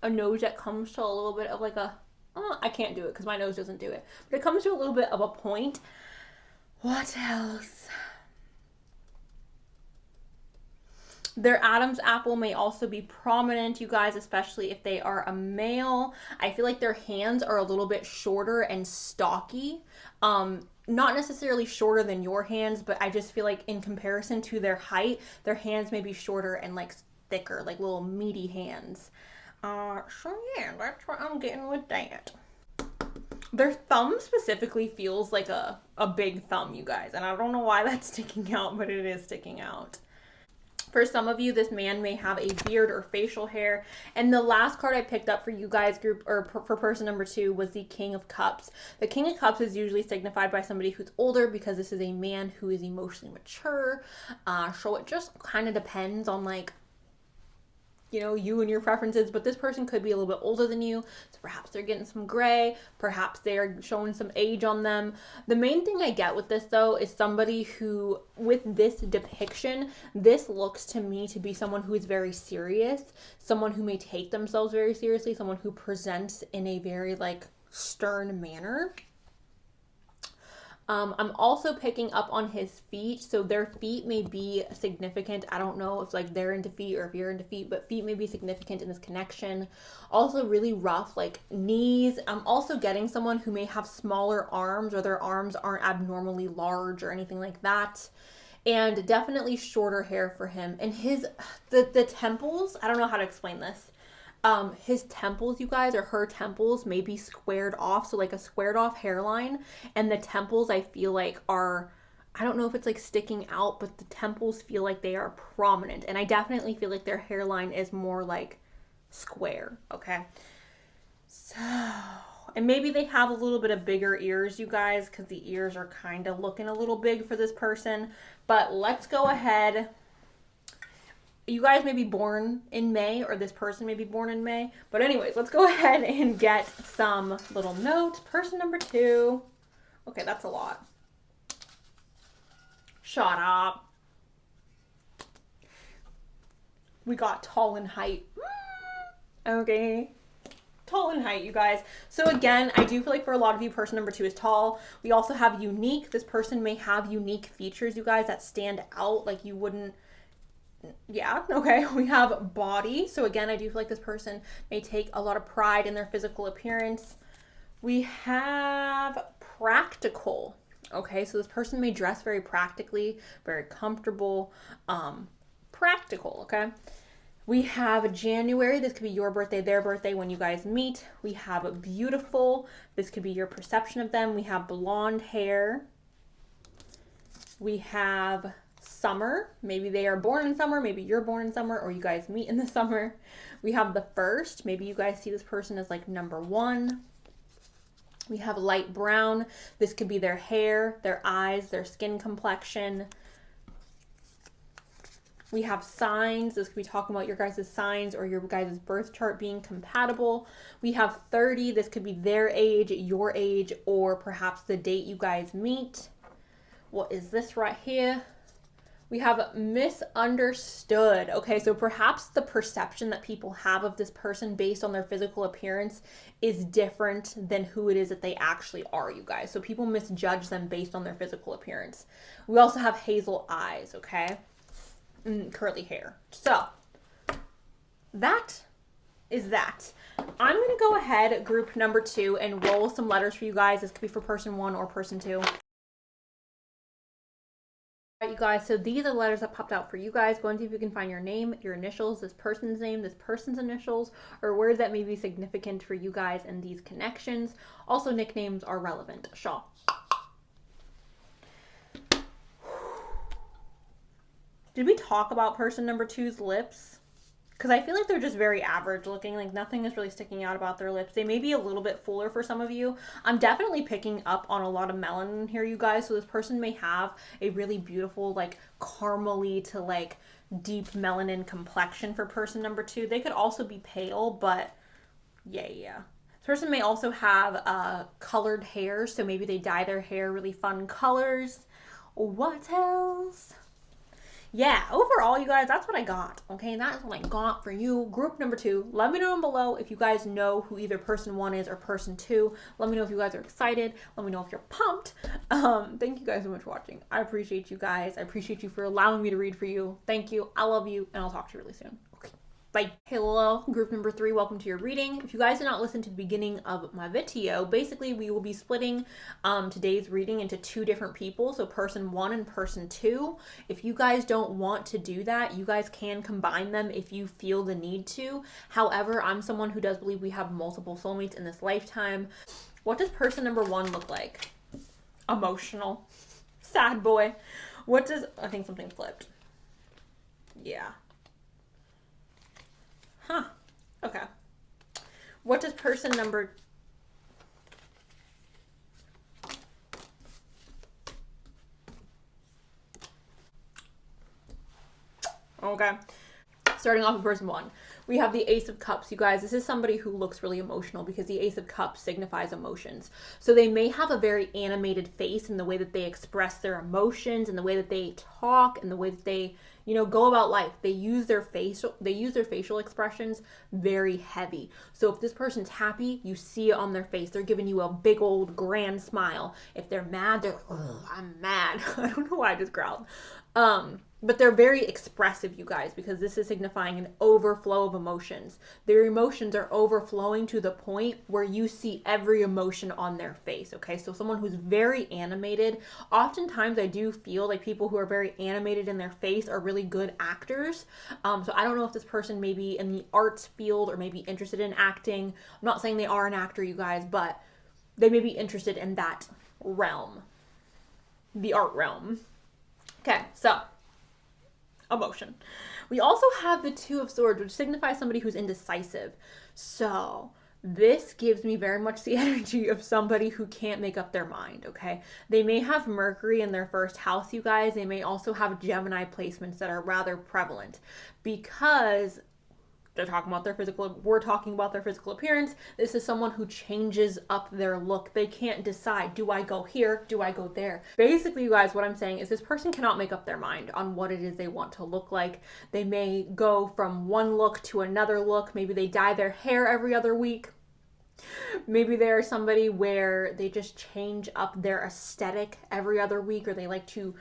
a nose that comes to a little bit of like a, I can't do it because my nose doesn't do it, but it comes to a little bit of a point. What else? Their Adam's apple may also be prominent, you guys, especially if they are a male. I feel like their hands are a little bit shorter and stocky. Not necessarily shorter than your hands, but I just feel like in comparison to their height, their hands may be shorter and like thicker, like little meaty hands. So yeah, that's what I'm getting with that. Their thumb specifically feels like a big thumb, you guys, and I don't know why that's sticking out, but it is sticking out. For some of you, this man may have a beard or facial hair. And the last card I picked up for you guys group, or for person number 2, was the King of Cups. The King of Cups is usually signified by somebody who's older because this is a man who is emotionally mature. So it just kind of depends on like you know, you and your preferences, but this person could be a little bit older than you. So perhaps they're getting some gray, perhaps they're showing some age on them. The main thing I get with this though is somebody who, with this depiction, this looks to me to be someone who is very serious, someone who may take themselves very seriously, someone who presents in a very like stern manner. I'm also picking up on his feet, so their feet may be significant. I don't know if like they're into feet or if you're into feet, but feet may be significant in this connection. Also really rough, like knees. I'm also getting someone who may have smaller arms or their arms aren't abnormally large or anything like that. And definitely shorter hair for him. And the temples, I don't know how to explain this. His temples, you guys, or her temples may be squared off. So like a squared off hairline, and the temples I feel like are, I don't know if it's like sticking out, but the temples feel like they are prominent. And I definitely feel like their hairline is more like square. Okay. So, and maybe they have a little bit of bigger ears, you guys, because the ears are kind of looking a little big for this person. But let's go ahead. You guys may be born in May, or this person may be born in May. But anyways, let's go ahead and get some little notes. Person number 2. Okay, that's a lot. Shut up. We got tall in height. Okay. Tall in height, you guys. So again, I do feel like for a lot of you, person number 2 is tall. We also have unique. This person may have unique features, you guys, that stand out like you wouldn't. Yeah, okay. We have body. So again, I do feel like this person may take a lot of pride in their physical appearance. We have practical. Okay, so this person may dress very practically, very comfortable, practical, okay? We have January. This could be your birthday, their birthday when you guys meet. We have beautiful. This could be your perception of them. We have blonde hair. We have summer. Maybe they are born in summer. Maybe you're born in summer, or you guys meet in the summer. We have the first. Maybe you guys see this person as like number 1. We have light brown. This could be their hair, their eyes, their skin complexion. We have signs. This could be talking about your guys' signs or your guys' birth chart being compatible. We have 30. This could be their age, your age, or perhaps the date you guys meet. What is this right here? We have misunderstood. Okay, so perhaps the perception that people have of this person based on their physical appearance is different than who it is that they actually are, you guys. So people misjudge them based on their physical appearance. We also have hazel eyes, okay? Curly hair. So that is that. I'm going to go ahead, group number 2, and roll some letters for you guys. This could be for person 1 or person 2. Alright, you guys, so these are the letters that popped out for you guys. Go and see if you can find your name, your initials, this person's name, this person's initials, or words that may be significant for you guys in these connections. Also, nicknames are relevant. Shaw. Did we talk about person number 2's lips? Because I feel like they're just very average looking. Like nothing is really sticking out about their lips. They may be a little bit fuller for some of you. I'm definitely picking up on a lot of melanin here, you guys. So this person may have a really beautiful, like caramely to like deep melanin complexion for person number 2. They could also be pale, but yeah. This person may also have colored hair. So maybe they dye their hair really fun colors. What else? Yeah, overall, you guys, that's what I got, okay? That is what I got for you. Group number 2. Let me know down below if you guys know who either person 1 is or person 2. Let me know if you guys are excited. Let me know if you're pumped. Thank you guys so much for watching. I appreciate you guys. I appreciate you for allowing me to read for you. Thank you. I love you, and I'll talk to you really soon. Okay, bye. Hello, group number 3. Welcome to your reading. If you guys did not listen to the beginning of my video, basically we will be splitting today's reading into 2 different people, so person 1 and person 2. If you guys don't want to do that, you guys can combine them if you feel the need to. However, I'm someone who does believe we have multiple soulmates in this lifetime. What does person number 1 look like? Emotional. Sad boy. What does... I think something flipped. Yeah. Huh. Okay. What does person number... Okay. Starting off with person 1, we have the Ace of Cups, you guys. This is somebody who looks really emotional because the Ace of Cups signifies emotions. So they may have a very animated face in the way that they express their emotions and the way that they talk and the way that they, go about life. They use their facial expressions very heavy. So if this person's happy, you see it on their face. They're giving you a big old grand smile. If they're mad, they're, oh, I'm mad. I don't know why I just growled. But they're very expressive, you guys, because this is signifying an overflow of emotions. Their emotions are overflowing to the point where you see every emotion on their face, okay? So someone who's very animated, oftentimes I do feel like people who are very animated in their face are really good actors. So I don't know if this person may be in the arts field or may be interested in acting. I'm not saying they are an actor, you guys, but they may be interested in that realm, the art realm. Okay, so emotion. We also have the Two of Swords, which signifies somebody who's indecisive. So this gives me very much the energy of somebody who can't make up their mind, okay? They may have Mercury in their first house, you guys. They may also have Gemini placements that are rather prevalent because we're talking about their physical appearance. This is someone who changes up their look. They can't decide, do I go here? Do I go there? Basically, you guys, what I'm saying is this person cannot make up their mind on what it is they want to look like. They may go from one look to another look. Maybe they dye their hair every other week. Maybe they're somebody where they just change up their aesthetic every other week, or they like to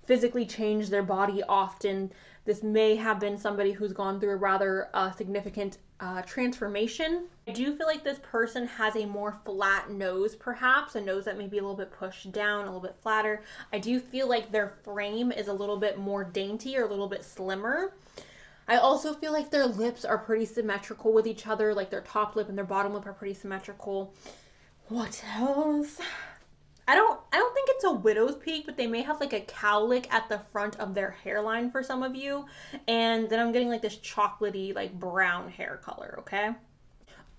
physically change their body often. This may have been somebody who's gone through a rather significant transformation. I do feel like this person has a more flat nose, perhaps, a nose that may be a little bit pushed down, a little bit flatter. I do feel like their frame is a little bit more dainty or a little bit slimmer. I also feel like their lips are pretty symmetrical with each other, like their top lip and their bottom lip are pretty symmetrical. What else? I don't think it's a widow's peak, but they may have like a cowlick at the front of their hairline for some of you. And then I'm getting like this chocolatey, like brown hair color, okay?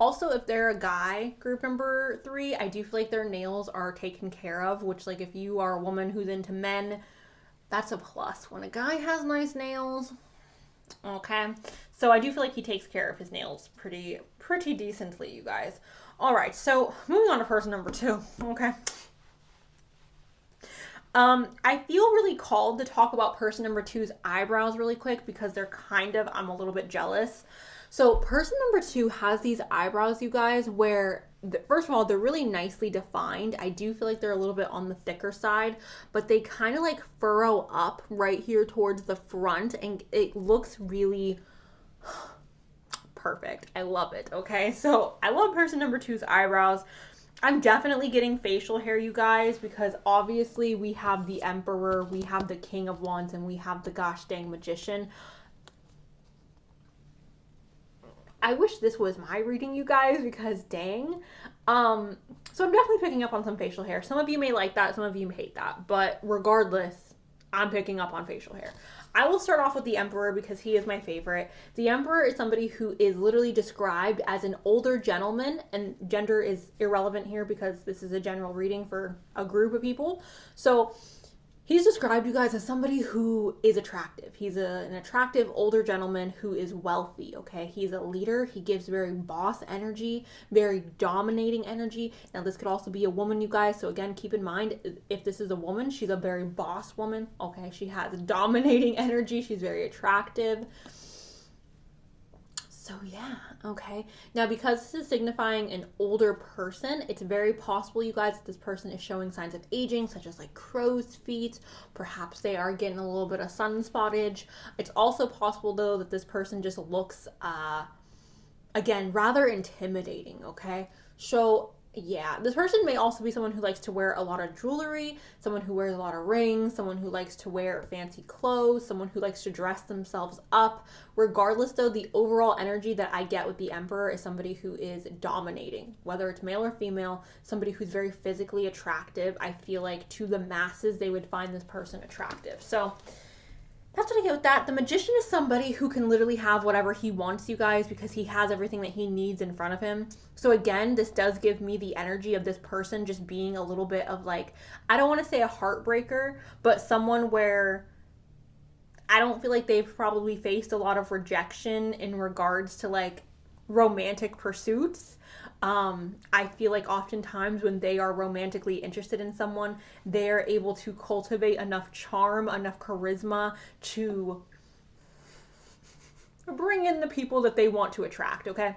Also, if they're a guy, group number 3, I do feel like their nails are taken care of, which, like, if you are a woman who's into men, that's a plus. When a guy has nice nails, okay? So I do feel like he takes care of his nails pretty decently, you guys. All right, so moving on to person number 2, okay? I feel really called to talk about person number 2's eyebrows really quick because they're I'm a little bit jealous. So person number 2 has these eyebrows, you guys, where, first of all, they're really nicely defined. I do feel like they're a little bit on the thicker side, but they kind of like furrow up right here towards the front, and it looks really perfect. I love it, okay? So I love person number 2's eyebrows. I'm definitely getting facial hair, you guys, because obviously we have the Emperor, we have the King of Wands, and we have the gosh dang Magician. I wish this was my reading, you guys, because dang. So I'm definitely picking up on some facial hair. Some of you may like that, some of you may hate that, but regardless, I'm picking up on facial hair. I will start off with the Emperor because he is my favorite. The Emperor is somebody who is literally described as an older gentleman, and gender is irrelevant here because this is a general reading for a group of people. So he's described, you guys, as somebody who is attractive. He's an attractive older gentleman who is wealthy, okay? He's a leader. He gives very boss energy, very dominating energy. Now, this could also be a woman, you guys. So again, keep in mind, if this is a woman, she's a very boss woman, okay? She has dominating energy. She's very attractive. So yeah, okay. Now, because this is signifying an older person, it's very possible, you guys, that this person is showing signs of aging, such as like crow's feet. Perhaps they are getting a little bit of sunspottage. It's also possible, though, that this person just looks, again, rather intimidating, okay? So yeah, this person may also be someone who likes to wear a lot of jewelry, someone who wears a lot of rings, someone who likes to wear fancy clothes, someone who likes to dress themselves up. Regardless, though, the overall energy that I get with the Emperor is somebody who is dominating, whether it's male or female, somebody who's very physically attractive. I feel like to the masses, they would find this person attractive. So that's what I get with that. The Magician is somebody who can literally have whatever he wants, you guys, because he has everything that he needs in front of him. So again, this does give me the energy of this person just being a little bit of like, I don't want to say a heartbreaker, but someone where I don't feel like they've probably faced a lot of rejection in regards to like romantic pursuits. I feel like oftentimes when they are romantically interested in someone, they're able to cultivate enough charm, enough charisma to bring in the people that they want to attract, okay?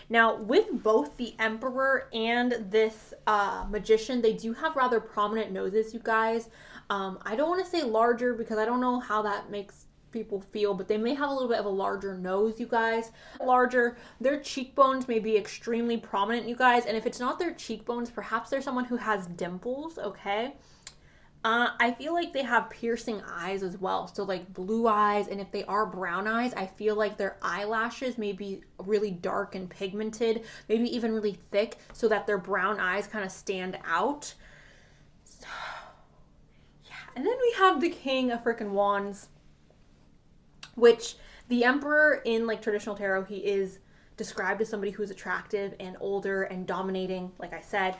Now, with both the Emperor and this Magician, they do have rather prominent noses, you guys. I don't want to say larger because I don't know how that makes people feel, but they may have a little bit of a larger nose, you guys. Larger, their cheekbones may be extremely prominent, you guys, and if it's not their cheekbones, perhaps they're someone who has dimples, okay? I feel like they have piercing eyes as well, so like blue eyes, and if they are brown eyes, I feel like their eyelashes may be really dark and pigmented, maybe even really thick, so that their brown eyes kind of stand out. So, yeah, and then we have the King of frickin' Wands, which the Emperor in like traditional tarot, he is described as somebody who's attractive and older and dominating, like I said.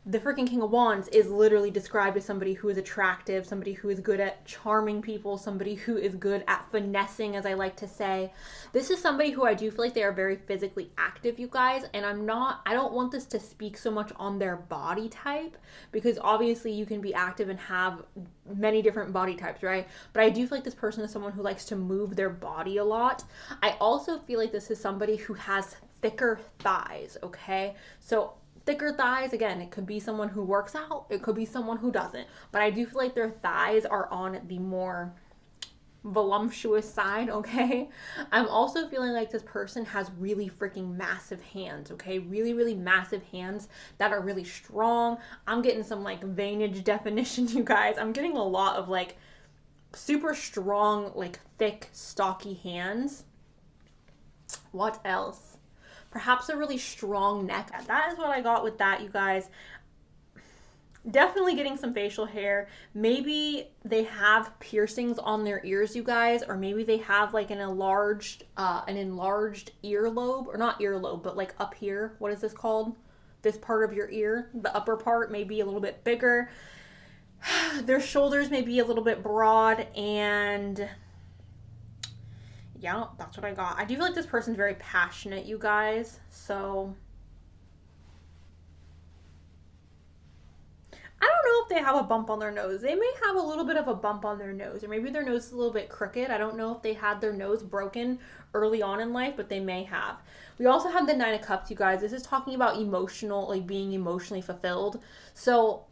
The freaking King of Wands is literally described as somebody who is attractive, somebody who is good at charming people, somebody who is good at finessing, as I like to say. This is somebody who I do feel like they are very physically active, you guys, and I don't want this to speak so much on their body type, because obviously you can be active and have many different body types, right? But I do feel like this person is someone who likes to move their body a lot. I also feel like this is somebody who has thicker thighs, okay? So thicker thighs, again, it could be someone who works out, it could be someone who doesn't, but I do feel like their thighs are on the more voluptuous side, okay? I'm also feeling like this person has really freaking massive hands, okay? Really, really massive hands that are really strong. I'm getting some like veinage definition, you guys. I'm getting a lot of like super strong, like thick, stocky hands. What else? Perhaps a really strong neck. That is what I got with that, you guys. Definitely getting some facial hair. Maybe they have piercings on their ears, you guys, or maybe they have like an enlarged earlobe, or not earlobe, but like up here. What is this called? This part of your ear, the upper part may be a little bit bigger. Their shoulders may be a little bit broad, and yeah, that's what I got. I do feel like this person's very passionate, you guys. So I don't know if they have a bump on their nose. They may have a little bit of a bump on their nose, or maybe their nose is a little bit crooked. I don't know if they had their nose broken early on in life, but they may have. We also have the Nine of Cups, you guys. This is talking about emotional, like being emotionally fulfilled. So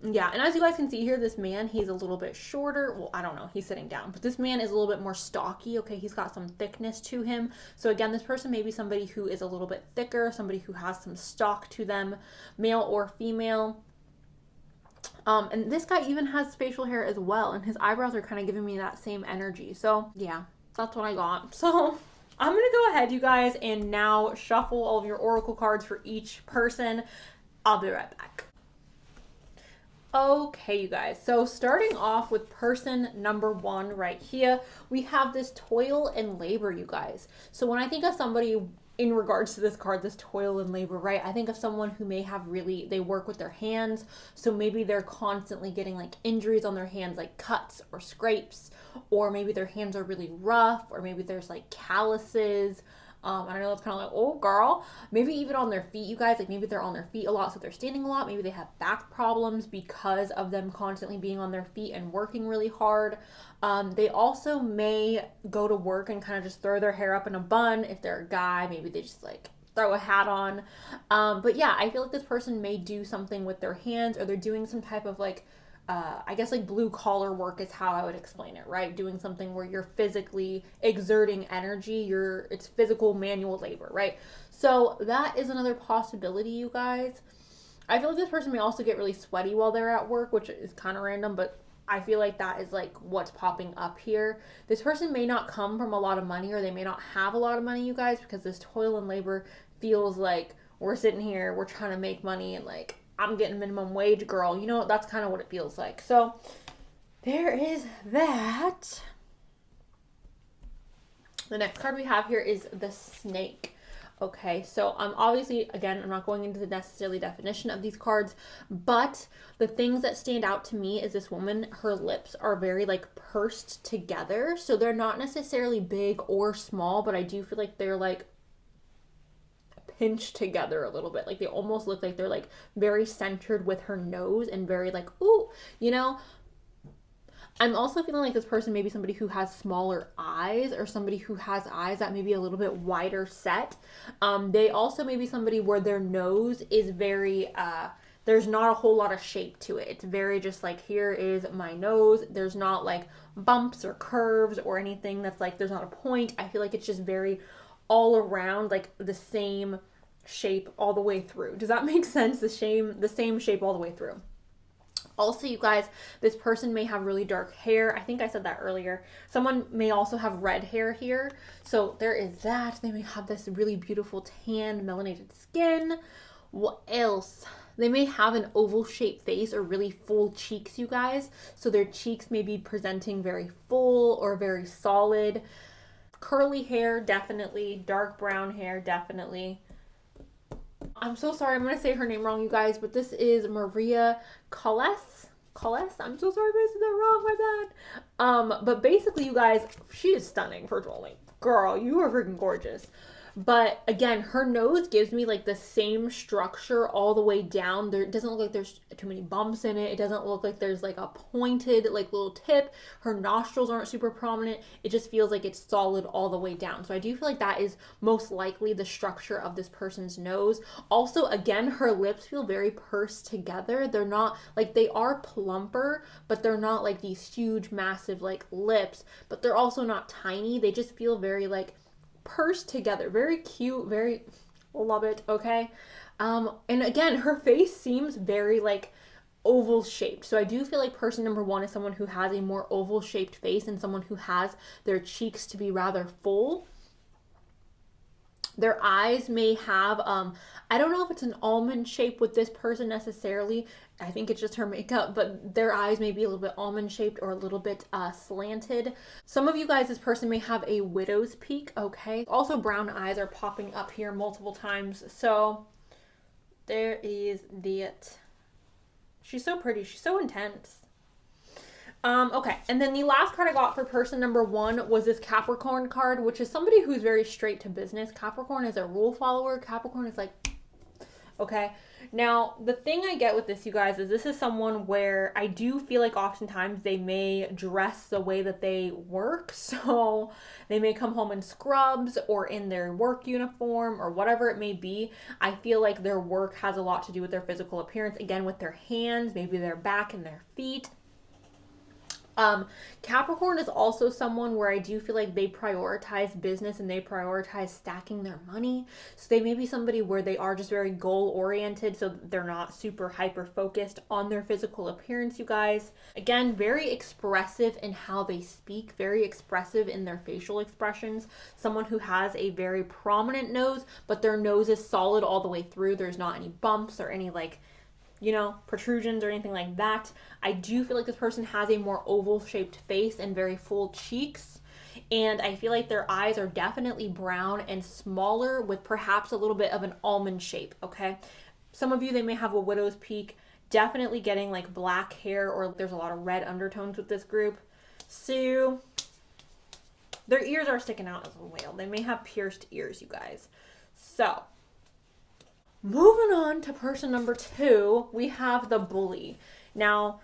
yeah, and as you guys can see here, this man, he's a little bit shorter. Well, I don't know. He's sitting down. But this man is a little bit more stocky, okay? He's got some thickness to him. So again, this person may be somebody who is a little bit thicker, somebody who has some stock to them, male or female. And this guy even has facial hair as well, and his eyebrows are kind of giving me that same energy. So yeah, that's what I got. So I'm going to go ahead, you guys, and now shuffle all of your oracle cards for each person. I'll be right back. Okay, you guys, so starting off with person number 1 right here, we have this toil and labor, you guys. So when I think of somebody in regards to this card, this toil and labor, right, I think of someone who may have they work with their hands, so maybe they're constantly getting like injuries on their hands, like cuts or scrapes, or maybe their hands are really rough, or maybe there's like calluses. I know it's kind of like, oh girl, maybe even on their feet, you guys, like maybe they're on their feet a lot, so they're standing a lot. Maybe they have back problems because of them constantly being on their feet and working really hard. They also may go to work and kind of just throw their hair up in a bun. If they're a guy, maybe they just like throw a hat on. But yeah, I feel like this person may do something with their hands, or they're doing some type of like I guess like blue collar work is how I would explain it, right? Doing something where you're physically exerting energy, it's physical manual labor, right? So that is another possibility, you guys. I feel like this person may also get really sweaty while they're at work, which is kind of random, but I feel like that is like what's popping up here. This person may not come from a lot of money, or they may not have a lot of money, you guys, because this toil and labor feels like we're sitting here, we're trying to make money, and like I'm getting minimum wage, girl. You know, that's kind of what it feels like. So there is that. The next card we have here is the Snake. Okay, so obviously, again, I'm not going into the necessarily definition of these cards, but the things that stand out to me is this woman, her lips are very like pursed together. So they're not necessarily big or small, but I do feel like they're like pinched together a little bit. Like they almost look like they're like very centered with her nose and very like, ooh, you know? I'm also feeling like this person may be somebody who has smaller eyes or somebody who has eyes that may be a little bit wider set. They also may be somebody where their nose is very, there's not a whole lot of shape to it. It's very just like, here is my nose. There's not like bumps or curves or anything that's like, there's not a point. I feel like it's just very all around, like the same shape all the way through. Does that make sense? The same shape all the way through. Also, you guys, this person may have really dark hair. I think I said that earlier. Someone may also have red hair here. So there is that. They may have this really beautiful tan, melanated skin. What else? They may have an oval shaped face or really full cheeks, you guys. So their cheeks may be presenting very full or very solid. Curly hair, definitely. Dark brown hair, definitely. I'm so sorry, I'm going to say her name wrong, you guys, but this is Maria Calles. I'm so sorry if I said that wrong, my bad. But basically, you guys, she is stunning, first of all. Like, girl, you are freaking gorgeous. But again, her nose gives me like the same structure all the way down. There, it doesn't look like there's too many bumps in it. It doesn't look like there's like a pointed like little tip. Her nostrils aren't super prominent. It just feels like it's solid all the way down. So I do feel like that is most likely the structure of this person's nose. Also, again, her lips feel very pursed together. They're not like, they are plumper, but they're not like these huge, massive like lips, but they're also not tiny. They just feel very like pursed together, very cute, very love it. Okay, and again, her face seems very like oval shaped. So I do feel like person number one is someone who has a more oval shaped face and someone who has their cheeks to be rather full. Their eyes may have, I don't know if it's an almond shape with this person necessarily. I think it's just her makeup, but their eyes may be a little bit almond shaped or a little bit slanted. Some of you guys, this person may have a widow's peak, okay? Also, brown eyes are popping up here multiple times. So there is that. She's so pretty. She's so intense. Okay, and then the last card I got for person number one was this Capricorn card, which is somebody who's very straight to business. Capricorn is a rule follower. Capricorn is like, okay. Now, the thing I get with this, you guys, is this is someone where I do feel like oftentimes they may dress the way that they work. So they may come home in scrubs or in their work uniform or whatever it may be. I feel like their work has a lot to do with their physical appearance. Again, with their hands, maybe their back and their feet. Capricorn is also someone where I do feel like they prioritize business and they prioritize stacking their money. So they may be somebody where they are just very goal oriented. So they're not super hyper focused on their physical appearance, you guys. Again, very expressive in how they speak, very expressive in their facial expressions. Someone who has a very prominent nose, but their nose is solid all the way through. There's not any bumps or any like, you know, protrusions or anything like that. I do feel like this person has a more oval shaped face and very full cheeks. And I feel like their eyes are definitely brown and smaller with perhaps a little bit of an almond shape, okay? Some of you, they may have a widow's peak, definitely getting like black hair, or there's a lot of red undertones with this group. So their ears are sticking out as a whale. They may have pierced ears, you guys. So moving on to person number two, we have the bully. Now,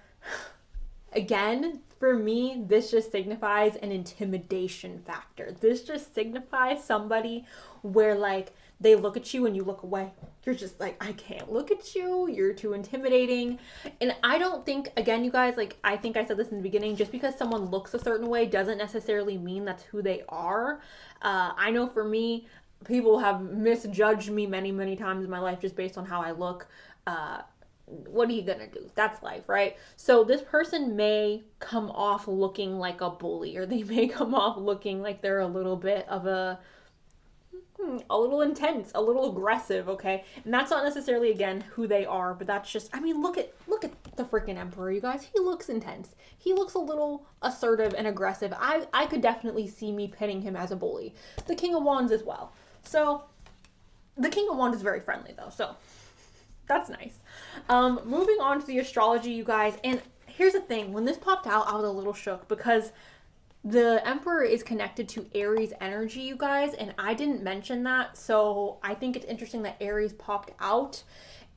again, for me, this just signifies an intimidation factor. This just signifies somebody where like they look at you and you look away. You're just like, I can't look at you. You're too intimidating. And I don't think, again, you guys, like I think I said this in the beginning, just because someone looks a certain way doesn't necessarily mean that's who they are. I know for me, people have misjudged me many, many times in my life just based on how I look. What are you gonna do? That's life, right? So this person may come off looking like a bully, or they may come off looking like they're a little bit of a little intense, a little aggressive, okay? And that's not necessarily, again, who they are, but that's just, I mean, look at the freaking Emperor, you guys. He looks intense. He looks a little assertive and aggressive. I could definitely see me pitting him as a bully. The King of Wands as well. So The King of Wands is very friendly though, so that's nice. Moving on to the astrology, you guys, and here's the thing. When this popped out, I was a little shook because the Emperor is connected to Aries energy, you guys, and I didn't mention that, so I think it's interesting that Aries popped out.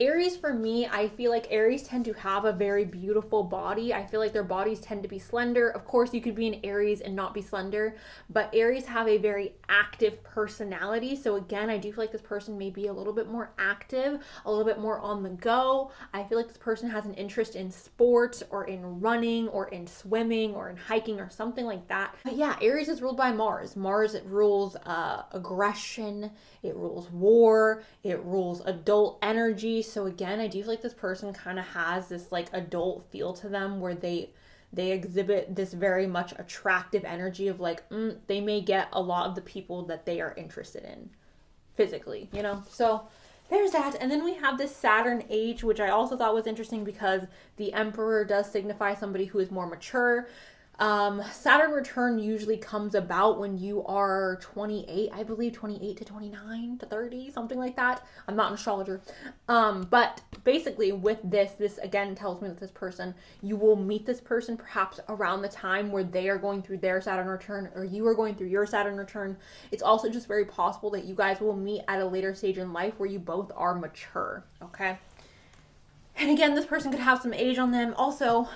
Aries, for me, I feel like Aries tend to have a very beautiful body. I feel like their bodies tend to be slender. Of course, you could be an Aries and not be slender, but Aries have a very active personality. So again, I do feel like this person may be a little bit more active, a little bit more on the go. I feel like this person has an interest in sports or in running or in swimming or in hiking or something like that. But yeah, Aries is ruled by Mars. Mars, it rules aggression, it rules war, it rules adult energy. So again, I do feel like this person kind of has this like adult feel to them where they exhibit this very much attractive energy of like, they may get a lot of the people that they are interested in physically, you know? So there's that. And then we have this Saturn age, which I also thought was interesting because the Emperor does signify somebody who is more mature. Saturn return usually comes about when you are 28, I believe 28 to 29 to 30, something like that. I'm not an astrologer. But basically with this again tells me that this person, you will meet this person perhaps around the time where they are going through their Saturn return or you are going through your Saturn return. It's also just very possible that you guys will meet at a later stage in life where you both are mature, okay? And again, this person could have some age on them. Also,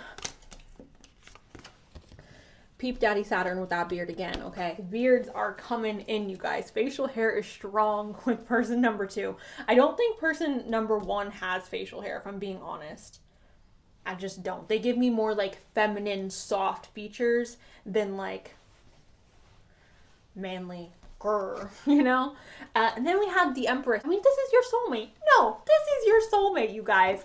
peep daddy Saturn with that beard again, okay? Beards are coming in, you guys. Facial hair is strong with person number 2. I don't think person number 1 has facial hair, if I'm being honest. I just don't. They give me more like feminine, soft features than like manly, grr, you know? And then we have the Empress. I mean, this is your soulmate. No, this is your soulmate, you guys.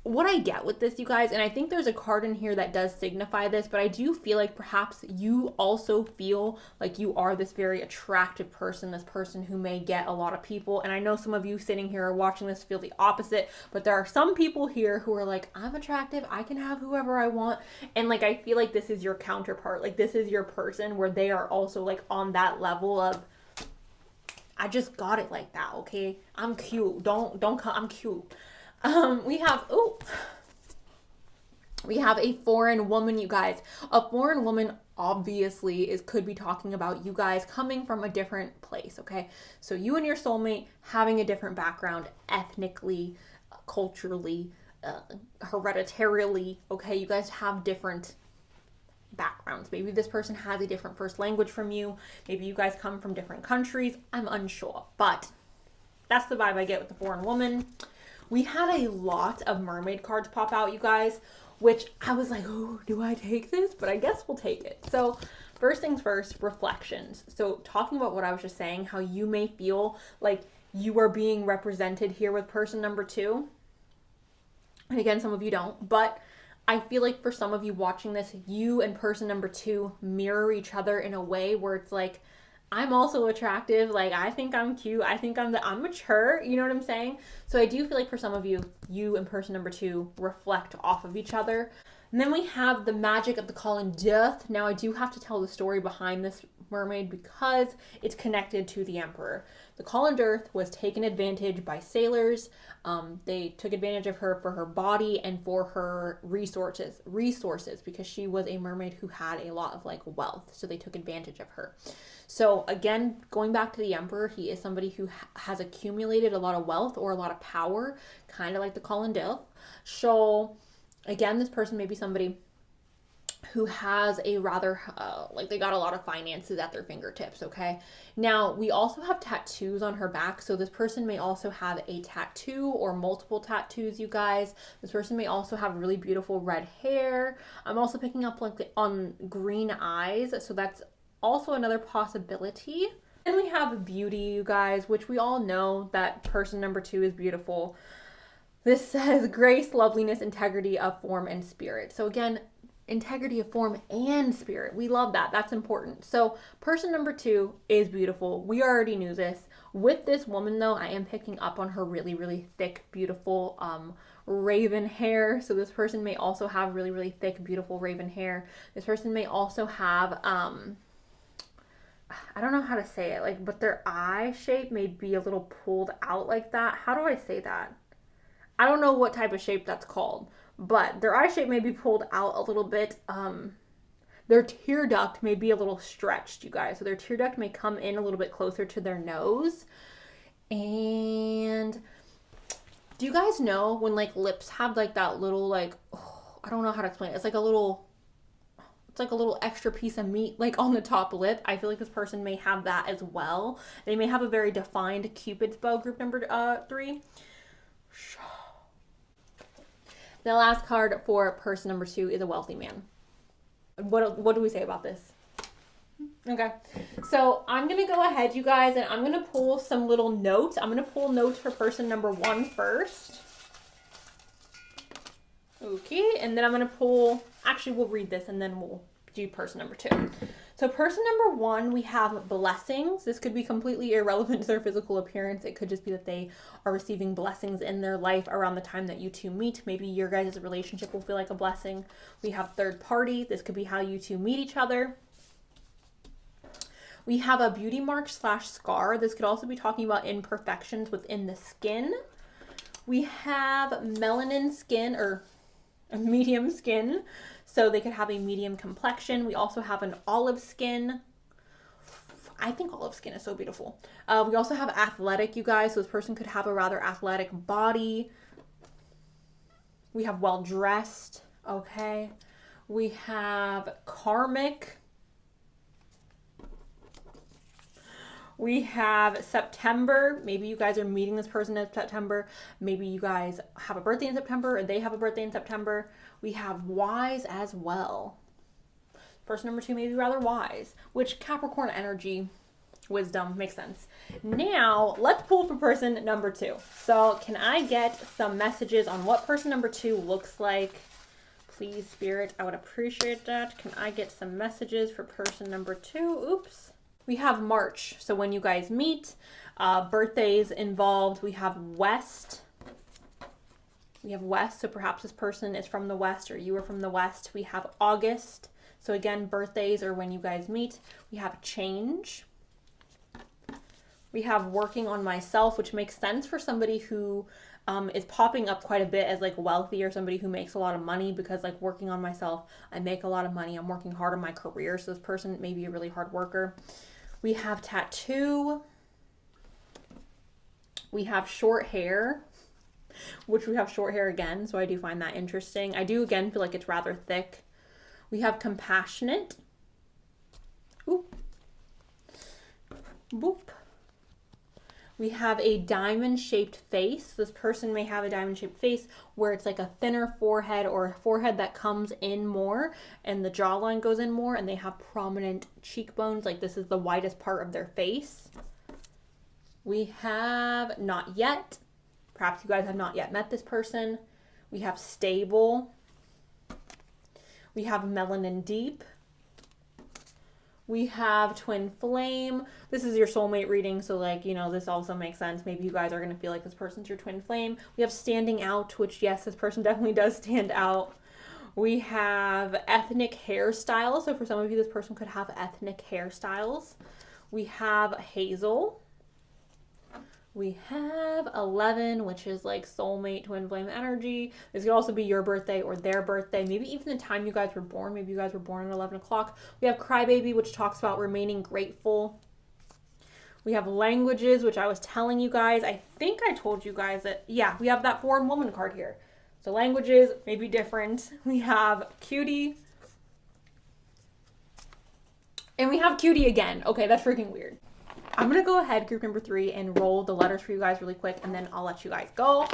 What I get with this, you guys, and I think there's a card in here that does signify this, but I do feel like perhaps you also feel like you are this very attractive person, this person who may get a lot of people. And I know some of you sitting here watching this feel the opposite, but there are some people here who are like, I'm attractive, I can have whoever I want. And like, I feel like this is your counterpart. Like this is your person where they are also like on that level of, I just got it like that, okay? I'm cute. Don't come, I'm cute. We have a foreign woman, you guys. A foreign woman obviously could be talking about you guys coming from a different place, okay? So you and your soulmate having a different background ethnically, culturally, hereditarily, okay? You guys have different backgrounds. Maybe this person has a different first language from you. Maybe you guys come from different countries. I'm unsure, but that's the vibe I get with the foreign woman. We had a lot of mermaid cards pop out, you guys, which I was like, oh, do I take this? But I guess we'll take it. So first things first, reflections. So talking about what I was just saying, how you may feel like you are being represented here with person number 2. And again, some of you don't, but I feel like for some of you watching this, you and person number 2 mirror each other in a way where it's like, I'm also attractive. Like, I think I'm cute. I think I'm mature. You know what I'm saying? So I do feel like for some of you, you and person number 2 reflect off of each other. And then we have the magic of the Colin Death. Now, I do have to tell the story behind this mermaid because it's connected to the Emperor. The Colin Death was taken advantage by sailors. They took advantage of her for her body and for her resources because she was a mermaid who had a lot of like wealth. So they took advantage of her. So again, going back to the Emperor, he is somebody who has accumulated a lot of wealth or a lot of power, kind of like the Colin Death. So again, this person may be somebody who has a rather, like they got a lot of finances at their fingertips, okay? Now, we also have tattoos on her back, so this person may also have a tattoo or multiple tattoos, you guys. This person may also have really beautiful red hair. I'm also picking up like on green eyes, so that's also another possibility. Then we have beauty, you guys, which we all know that person number 2 is beautiful. This says grace, loveliness, integrity of form and spirit. So again, integrity of form and spirit. We love that. That's important. So person number 2 is beautiful. We already knew this. With this woman though, I am picking up on her really, really thick, beautiful raven hair. So this person may also have really, really thick, beautiful raven hair. This person may also have I don't know how to say it, like, but their eye shape may be a little pulled out like that. How do I say that? I don't know what type of shape that's called, but their eye shape may be pulled out a little bit. Their tear duct may be a little stretched, you guys. So their tear duct may come in a little bit closer to their nose. And do you guys know when like lips have like that little like, oh, I don't know how to explain it. It's like a little extra piece of meat like on the top lip. I feel like this person may have that as well. They may have a very defined Cupid's bow, group number 3. The last card for person number 2 is a wealthy man. What do we say about this? Okay, so I'm gonna go ahead, you guys, and I'm gonna pull some little notes. I'm gonna pull notes for person number 1 first. Okay, and then I'm gonna pull, actually we'll read this and then we'll do person number 2. So person number 1, we have blessings. This could be completely irrelevant to their physical appearance. It could just be that they are receiving blessings in their life around the time that you two meet. Maybe your guys' relationship will feel like a blessing. We have third party. This could be how you two meet each other. We have a beauty mark / scar. This could also be talking about imperfections within the skin. We have melanin skin or a medium skin. So they could have a medium complexion. We also have an olive skin. I think olive skin is so beautiful. We also have athletic, you guys. So this person could have a rather athletic body. We have well-dressed. Okay. We have karmic. We have September. Maybe you guys are meeting this person in September. Maybe you guys have a birthday in September or they have a birthday in September. We have wise as well. Person number 2 may be rather wise, which Capricorn energy, wisdom, makes sense. Now, let's pull for person number 2. So can I get some messages on what person number 2 looks like? Please, Spirit, I would appreciate that. Can I get some messages for person number 2? Oops. We have March, so when you guys meet, birthdays involved. We have West. We have West, so perhaps this person is from the West or you are from the West. We have August, so again, birthdays or when you guys meet. We have change. We have working on myself, which makes sense for somebody who is popping up quite a bit as like wealthy or somebody who makes a lot of money, because like working on myself, I make a lot of money. I'm working hard on my career, so this person may be a really hard worker. We have tattoo. We have short hair, which we have short hair again, so I do find that interesting. I do again feel like it's rather thick. We have compassionate. Ooh. Boop. We have a diamond-shaped face. This person may have a diamond-shaped face where it's like a thinner forehead or a forehead that comes in more and the jawline goes in more, and they have prominent cheekbones. Like this is the widest part of their face. We have not yet. Perhaps you guys have not yet met this person. We have stable. We have melanin deep. We have twin flame. This is your soulmate reading, so like, you know, this also makes sense. Maybe you guys are going to feel like this person's your twin flame. We have standing out, which yes, this person definitely does stand out. We have ethnic hairstyle. So for some of you, this person could have ethnic hairstyles. We have hazel. We have 11, which is like soulmate, twin flame energy. This could also be your birthday or their birthday. Maybe even the time you guys were born. Maybe you guys were born at 11 o'clock. We have crybaby, which talks about remaining grateful. We have languages, which I was telling you guys. I think I told you guys that, yeah, we have that foreign woman card here. So languages may be different. We have cutie. And we have cutie again. Okay, that's freaking weird. I'm going to go ahead, group number 3, and roll the letters for you guys really quick, and then I'll let you guys go.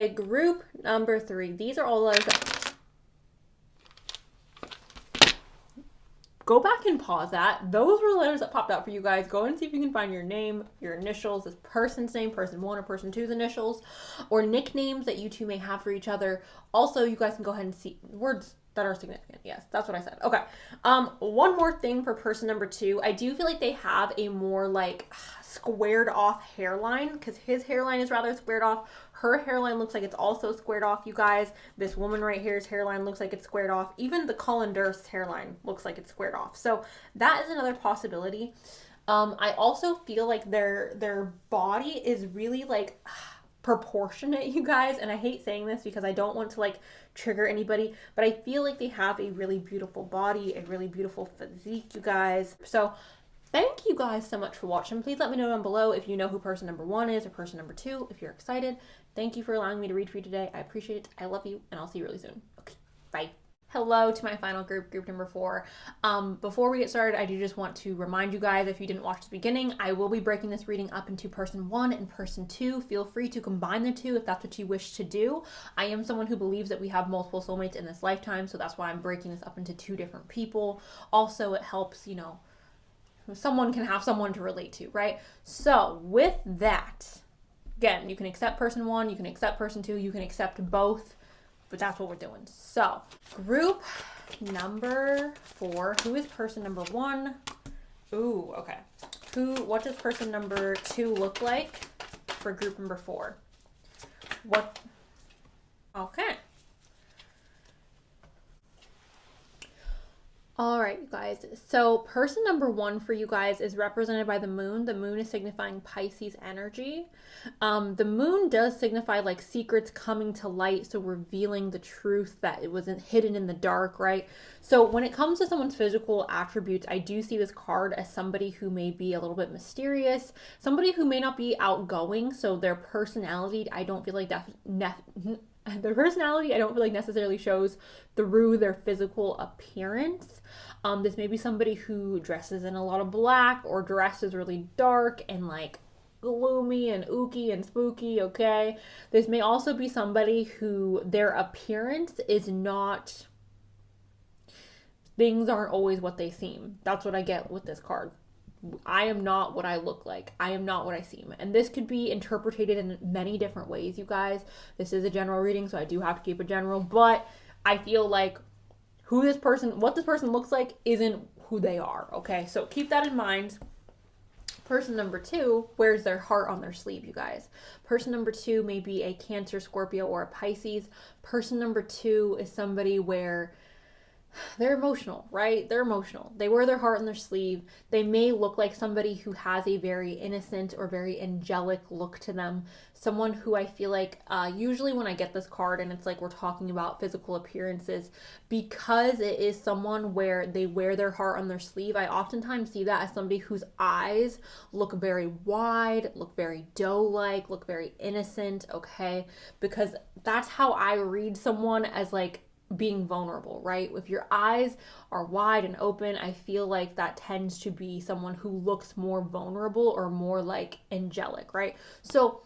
Okay, group number 3. These are all the letters that... Go back and pause that. Those were the letters that popped out for you guys. Go and see if you can find your name, your initials, this person's name, person 1 or person 2's initials, or nicknames that you two may have for each other. Also, you guys can go ahead and see words that are significant. Yes, that's what I said. Okay. One more thing for person number 2. I do feel like they have a more like squared off hairline, because his hairline is rather squared off. Her hairline looks like it's also squared off, you guys. This woman right here's hairline looks like it's squared off. Even the Colin Durst's hairline looks like it's squared off. So that is another possibility. I also feel like their body is really like proportionate, you guys, and I hate saying this because I don't want to like trigger anybody, but I feel like they have a really beautiful body, a really beautiful physique, you guys. So thank you guys so much for watching. Please let me know down below if you know who person number 1 is or person number 2, if you're excited. Thank you for allowing me to read for you today. I appreciate it. I love you, and I'll see you really soon. Okay, bye. Hello to my final group number 4. Before we get started, I do just want to remind you guys, if you didn't watch the beginning, I will be breaking this reading up into person 1 and person 2. Feel free to combine the two if that's what you wish to do. I am someone who believes that we have multiple soulmates in this lifetime, so that's why I'm breaking this up into 2 different people. Also, it helps, you know, someone can have someone to relate to, right? So with that, again, you can accept person 1, you can accept person 2, you can accept both, but that's what we're doing. So group number 4, who is person number 1? Ooh, okay. What does person number 2 look like for group number 4? What? Okay. All right, you guys. So person number 1 for you guys is represented by the moon. The moon is signifying Pisces energy. The moon does signify like secrets coming to light, so revealing the truth that it wasn't hidden in the dark, right? So when it comes to someone's physical attributes, I do see this card as somebody who may be a little bit mysterious, somebody who may not be outgoing, so their personality, I don't feel like their personality, I don't feel like necessarily shows through their physical appearance. This may be somebody who dresses in a lot of black or dresses really dark and like gloomy and ooky and spooky, okay? This may also be somebody who their appearance is not, things aren't always what they seem. That's what I get with this card. I am not what I look like. I am not what I seem. And this could be interpreted in many different ways, you guys. This is a general reading, so I do have to keep it general. But I feel like what this person looks like isn't who they are, okay? So keep that in mind. Person number 2 wears their heart on their sleeve, you guys. Person number 2 may be a Cancer, Scorpio, or a Pisces. Person number 2 is somebody where they're emotional, right? They're emotional. They wear their heart on their sleeve. They may look like somebody who has a very innocent or very angelic look to them. Someone who I feel like, usually when I get this card and it's like we're talking about physical appearances, because it is someone where they wear their heart on their sleeve, I oftentimes see that as somebody whose eyes look very wide, look very doe-like, look very innocent, okay? Because that's how I read someone, as like being vulnerable, right? If your eyes are wide and open, I feel like that tends to be someone who looks more vulnerable or more like angelic, right? So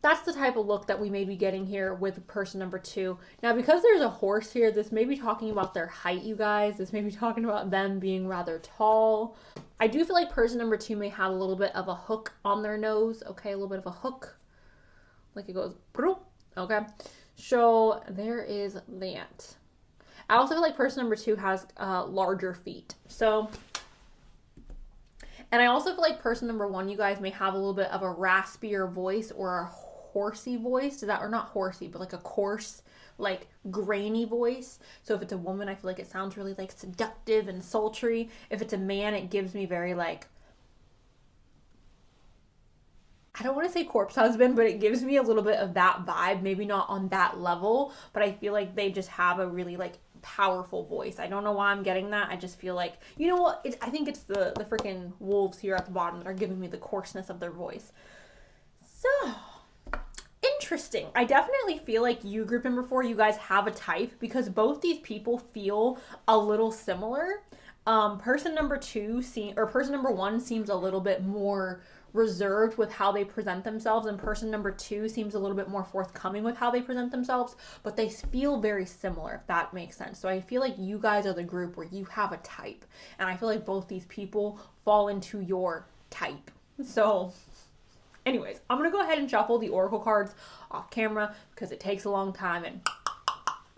that's the type of look that we may be getting here with person number 2. Now, because there's a horse here, this may be talking about their height, you guys. This may be talking about them being rather tall. I do feel like person number 2 may have a little bit of a hook on their nose, okay? A little bit of a hook. Like it goes, okay? So there is that. I also feel like person number 2 has larger feet. So, and I also feel like person number 1, you guys may have a little bit of a raspier voice or a horsey voice. Or not horsey, but like a coarse, like grainy voice. So if it's a woman, I feel like it sounds really like seductive and sultry. If it's a man, it gives me very like, I don't want to say corpse husband, but it gives me a little bit of that vibe. Maybe not on that level, but I feel like they just have a really like powerful voice. I don't know why I'm getting that. I just feel like, you know what? I think it's the freaking wolves here at the bottom that are giving me the coarseness of their voice. So, interesting. I definitely feel like you, group number 4, you guys have a type, because both these people feel a little similar. Person number 1 seems a little bit more reserved with how they present themselves, and person number 2 seems a little bit more forthcoming with how they present themselves, but they feel very similar, if that makes sense. So I feel like you guys are the group where you have a type, and I feel like both these people fall into your type. So anyways, I'm gonna go ahead and shuffle the oracle cards off camera because it takes a long time, and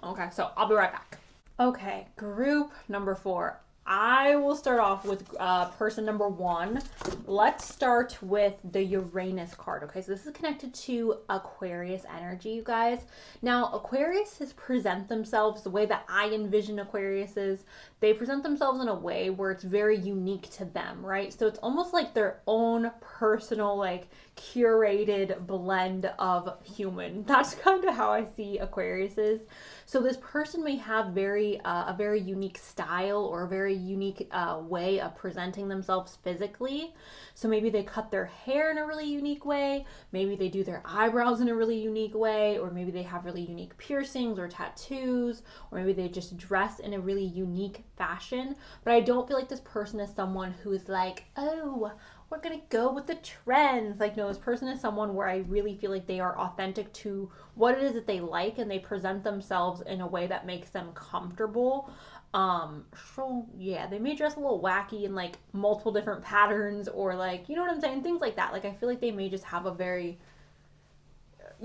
okay, so I'll be right back. Okay, group number 4. I will start off with person number 1. Let's start with the Uranus card. Okay, so this is connected to Aquarius energy, you guys. Now, Aquariuses present themselves the way that I envision Aquariuses. They present themselves in a way where it's very unique to them, right? So it's almost like their own personal, like, curated blend of human. That's kind of how I see Aquariuses. So this person may have a very unique style or a very unique way of presenting themselves physically. So maybe they cut their hair in a really unique way, maybe they do their eyebrows in a really unique way, or maybe they have really unique piercings or tattoos, or maybe they just dress in a really unique fashion. But I don't feel like this person is someone who is like, oh, we're gonna go with the trends. Like, no, this person is someone where I really feel like they are authentic to what it is that they like, and they present themselves in a way that makes them comfortable. So yeah, they may dress a little wacky in like multiple different patterns, or like, you know what I'm saying, things like that. Like, I feel like they may just have a very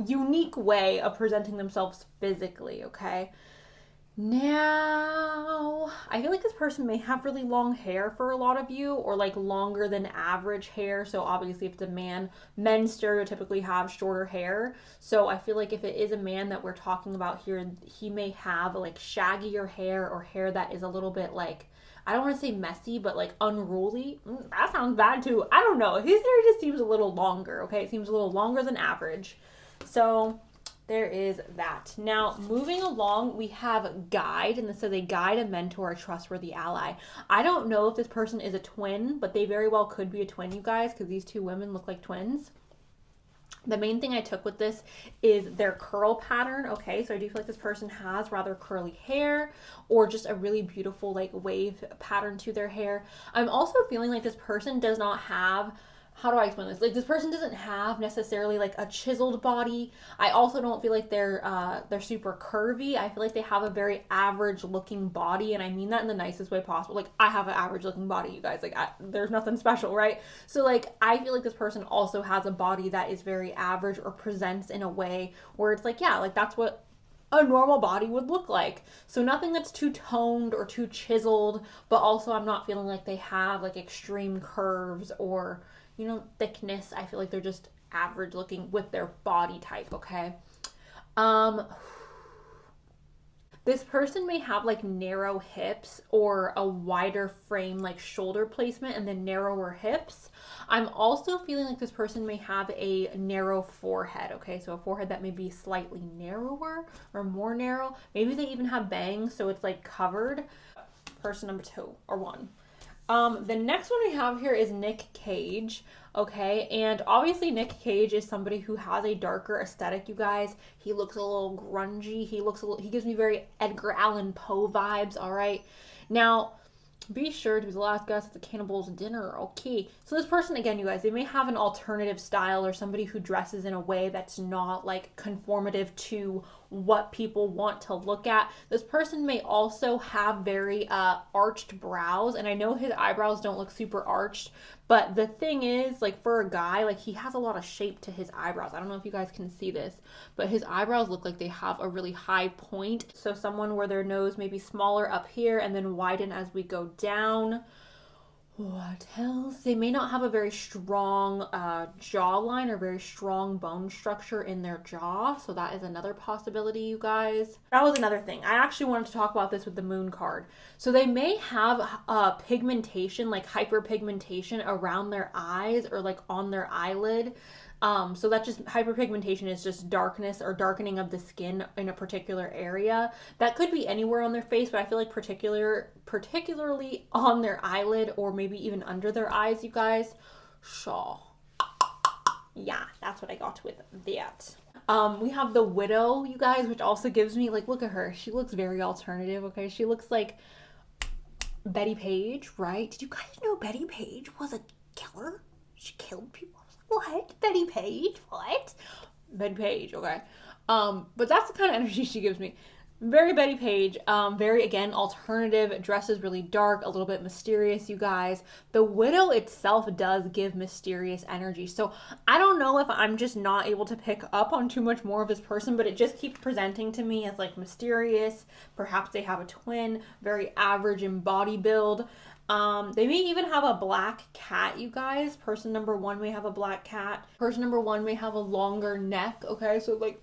unique way of presenting themselves physically. Okay, now, I feel like this person may have really long hair for a lot of you, or like longer than average hair. So obviously if it's a man, men stereotypically have shorter hair. So I feel like if it is a man that we're talking about here, he may have like shaggier hair, or hair that is a little bit like, I don't want to say messy, but like unruly. That sounds bad too. I don't know. His hair just seems a little longer, okay? It seems a little longer than average. So there is that. Now, moving along, we have guide, and this says a guide, a mentor, a trustworthy ally. I don't know if this person is a twin, but they very well could be a twin, you guys, because these two women look like twins. The main thing I took with this is their curl pattern, okay? So I do feel like this person has rather curly hair, or just a really beautiful like wave pattern to their hair. I'm also feeling like this person does not have, how do I explain this? Like, this person doesn't have necessarily like a chiseled body. I also don't feel like they're super curvy. I feel like they have a very average looking body, and I mean that in the nicest way possible. Like, I have an average looking body, you guys. Like, there's nothing special, right? So like, I feel like this person also has a body that is very average, or presents in a way where it's like, yeah, like that's what a normal body would look like. So nothing that's too toned or too chiseled, but also I'm not feeling like they have like extreme curves or, you know, thickness. I feel like they're just average looking with their body type, okay? This person may have like narrow hips, or a wider frame, like shoulder placement, and then narrower hips. I'm also feeling like this person may have a narrow forehead, okay? So a forehead that may be slightly narrower or more narrow. Maybe they even have bangs, so it's like covered. Person number 2 or 1. The next one we have here is Nick Cage, okay? And obviously Nick Cage is somebody who has a darker aesthetic, you guys. He looks a little grungy. He gives me very Edgar Allan Poe vibes, all right? Now, be sure to be the last guest at the cannibal's dinner, okay? So this person, again, you guys, they may have an alternative style, or somebody who dresses in a way that's not like conformative to what people want to look at. This person may also have very arched brows, and I know his eyebrows don't look super arched, but the thing is, like, for a guy, like, he has a lot of shape to his eyebrows. I don't know if you guys can see this, but his eyebrows look like they have a really high point. So someone where their nose may be smaller up here and then widen as we go down. What else? They may not have a very strong jawline, or very strong bone structure in their jaw. So that is another possibility, you guys. That was another thing. I actually wanted to talk about this with the moon card. So they may have pigmentation, like hyperpigmentation around their eyes, or like on their eyelid. So that just, hyperpigmentation is just darkness or darkening of the skin in a particular area. That could be anywhere on their face, but I feel like particularly on their eyelid, or maybe even under their eyes, you guys. So yeah, that's what I got with that. We have the Widow, you guys, which also gives me, like, look at her. She looks very alternative, okay? She looks like Betty Page, right? Did you guys know Betty Page was a killer? She killed people. What? Betty Page? What? Betty Page, okay. But that's the kind of energy she gives me. Very Betty Page, very, again, alternative, dresses really dark, a little bit mysterious, you guys. The widow itself does give mysterious energy, so I don't know if I'm just not able to pick up on too much more of this person, but it just keeps presenting to me as like mysterious. Perhaps they have a twin, very average in body build. They may even have a black cat, you guys. Person number one may have a black cat. Person number one may have a longer neck, okay? So like,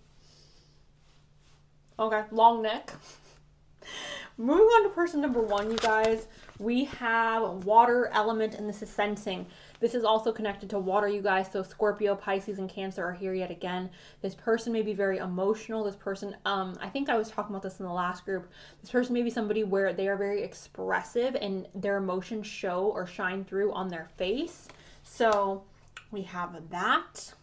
okay, long neck. Moving on to person number one, you guys, we have water element, and this is sensing. This is also connected to water, you guys, so Scorpio, Pisces, and Cancer are here yet again. This person may be very emotional. This person, I think I was talking about this in the last group. This person may be somebody where they are very expressive and their emotions show or shine through on their face. So we have that.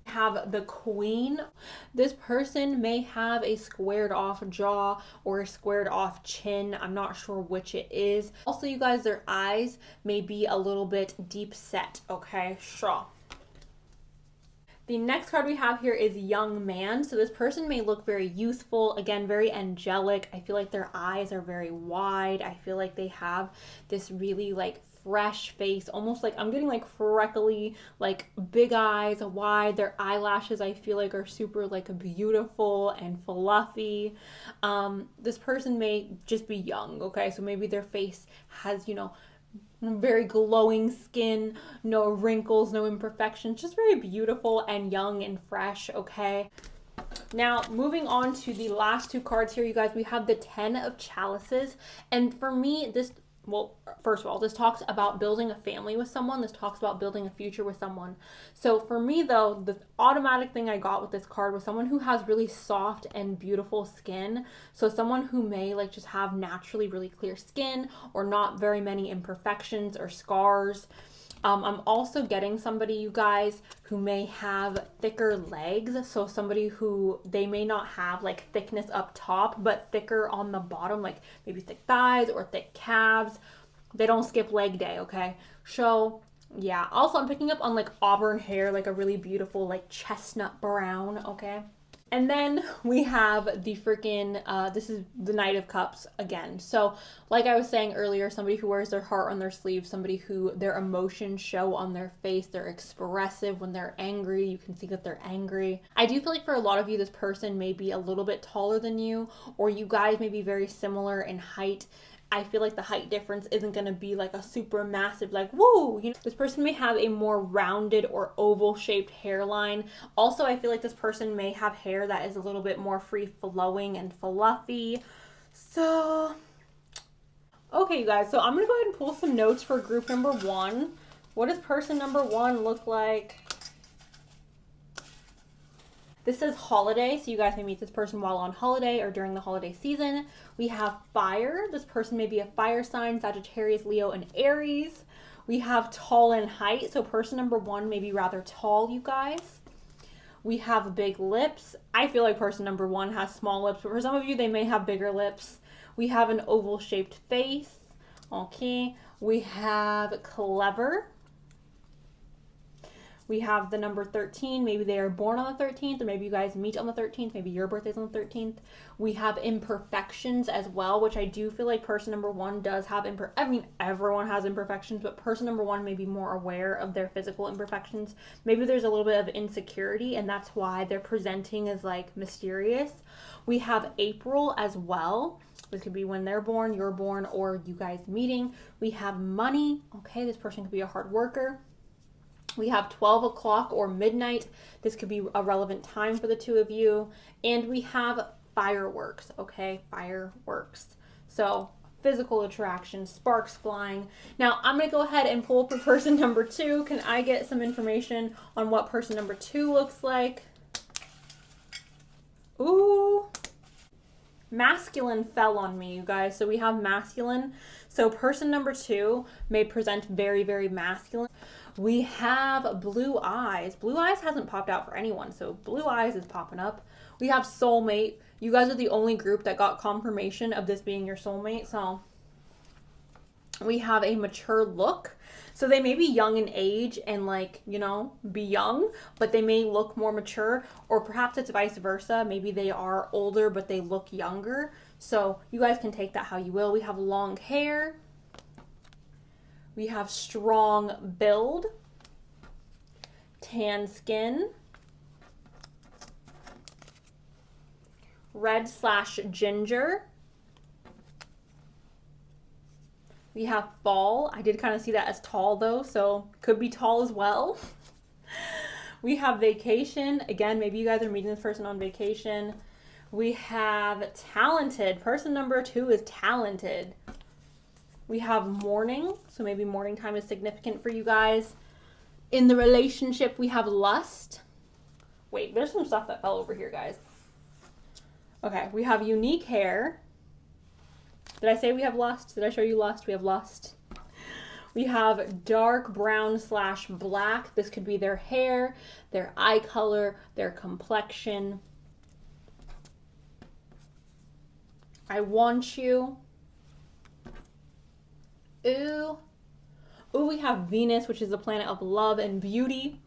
Have the Queen. This person may have a squared off jaw or a squared off chin. I'm not sure which it is. Also, you guys, their eyes may be a little bit deep set, okay? Sure. The next card we have here is Young Man. So this person may look very youthful, again, very angelic. I feel like their eyes are very wide. I feel like they have this really like fresh face, almost like I'm getting like freckly, like big eyes, wide. Their eyelashes I feel like are super like beautiful and fluffy. This person may just be young, okay? So maybe their face has, you know, very glowing skin, no wrinkles, no imperfections, just very beautiful and young and fresh, okay? Now, moving on to the last two cards here, you guys, we have the 10 of Chalices. And for me, this, well, first of all, this talks about building a family with someone. This talks about building a future with someone. So for me, though, the automatic thing I got with this card was someone who has really soft and beautiful skin. So someone who may like just have naturally really clear skin or not very many imperfections or scars. I'm also getting somebody, you guys, who may have thicker legs. So somebody who they may not have like thickness up top, but thicker on the bottom, like maybe thick thighs or thick calves. They don't skip leg day, okay? So yeah. Also, I'm picking up on like auburn hair, like a really beautiful like chestnut brown, okay? And then we have the freaking, this is the Knight of Cups again. So like I was saying earlier, somebody who wears their heart on their sleeve, somebody who their emotions show on their face, they're expressive. When they're angry, you can see that they're angry. I do feel like for a lot of you, this person may be a little bit taller than you, or you guys may be very similar in height. I feel like the height difference isn't going to be like a super massive, like, woo, you know, this person may have a more rounded or oval shaped hairline. Also, I feel like this person may have hair that is a little bit more free flowing and fluffy. So, okay, you guys, so I'm going to go ahead and pull some notes for group number one. What does person number one look like? This says holiday, so you guys may meet this person while on holiday or during the holiday season. We have fire. This person may be a fire sign, Sagittarius, Leo, and Aries. We have tall in height, so person number one may be rather tall, you guys. We have big lips. I feel like person number one has small lips, but for some of you, they may have bigger lips. We have an oval-shaped face. Okay. We have clever. We have the number 13. Maybe they are born on the 13th, or maybe you guys meet on the 13th. Maybe your birthday's on the 13th. We have imperfections as well, which I do feel like person number one does have I mean, everyone has imperfections, but person number one may be more aware of their physical imperfections. Maybe there's a little bit of insecurity, and that's why they're presenting as like mysterious. We have April as well. This could be when they're born, you're born, or you guys meeting. We have money. Okay, this person could be a hard worker. We have 12 o'clock or midnight. This could be a relevant time for the two of you. And we have fireworks, okay? Fireworks. So physical attraction, sparks flying. Now, I'm going to go ahead and pull for person number two. Can I get some information on what person number two looks like? Ooh. Masculine fell on me, you guys. So we have masculine. So person number two may present very, very masculine. We have blue eyes. Blue eyes hasn't popped out for anyone, so blue eyes is popping up. We have soulmate. You guys are the only group that got confirmation of this being your soulmate, so We have a mature look. So they may be young in age and like, you know, be young, but they may look more mature, or perhaps it's vice versa. Maybe they are older, but they look younger. So you guys can take that how you will. We have long hair. We have strong build, tan skin, red/ginger. We have fall. I did kind of see that as tall though, so could be tall as well. We have vacation. Again, maybe you guys are meeting this person on vacation. We have talented. Person number 2 is talented. We have morning, so maybe morning time is significant for you guys. In the relationship, we have lust. Wait, there's some stuff that fell over here, guys. Okay, we have unique hair. Did I say we have lust? Did I show you lust? We have lust. We have dark brown/black. This could be their hair, their eye color, their complexion. I want you. Ooh. Ooh, we have Venus, which is the planet of love and beauty.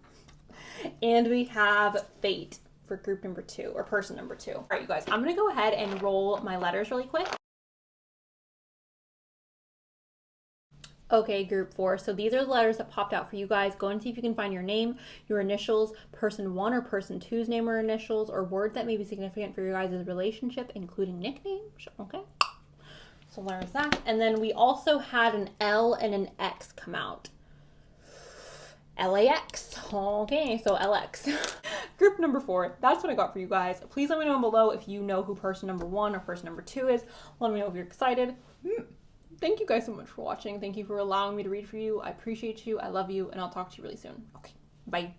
And we have fate for group number 2, or person number 2. All right, you guys, I'm going to go ahead and roll my letters really quick. Okay, group 4. So these are the letters that popped out for you guys. Go and see if you can find your name, your initials, person 1 or person 2's name or initials, or words that may be significant for your guys' relationship, including nicknames. Okay. So there's that. And then we also had an L and an X come out. LAX. Okay, so LX. Group number 4. That's what I got for you guys. Please let me know below if you know who person number 1 or person number 2 is. Let me know if you're excited. Thank you guys so much for watching. Thank you for allowing me to read for you. I appreciate you. I love you, and I'll talk to you really soon. Okay, bye.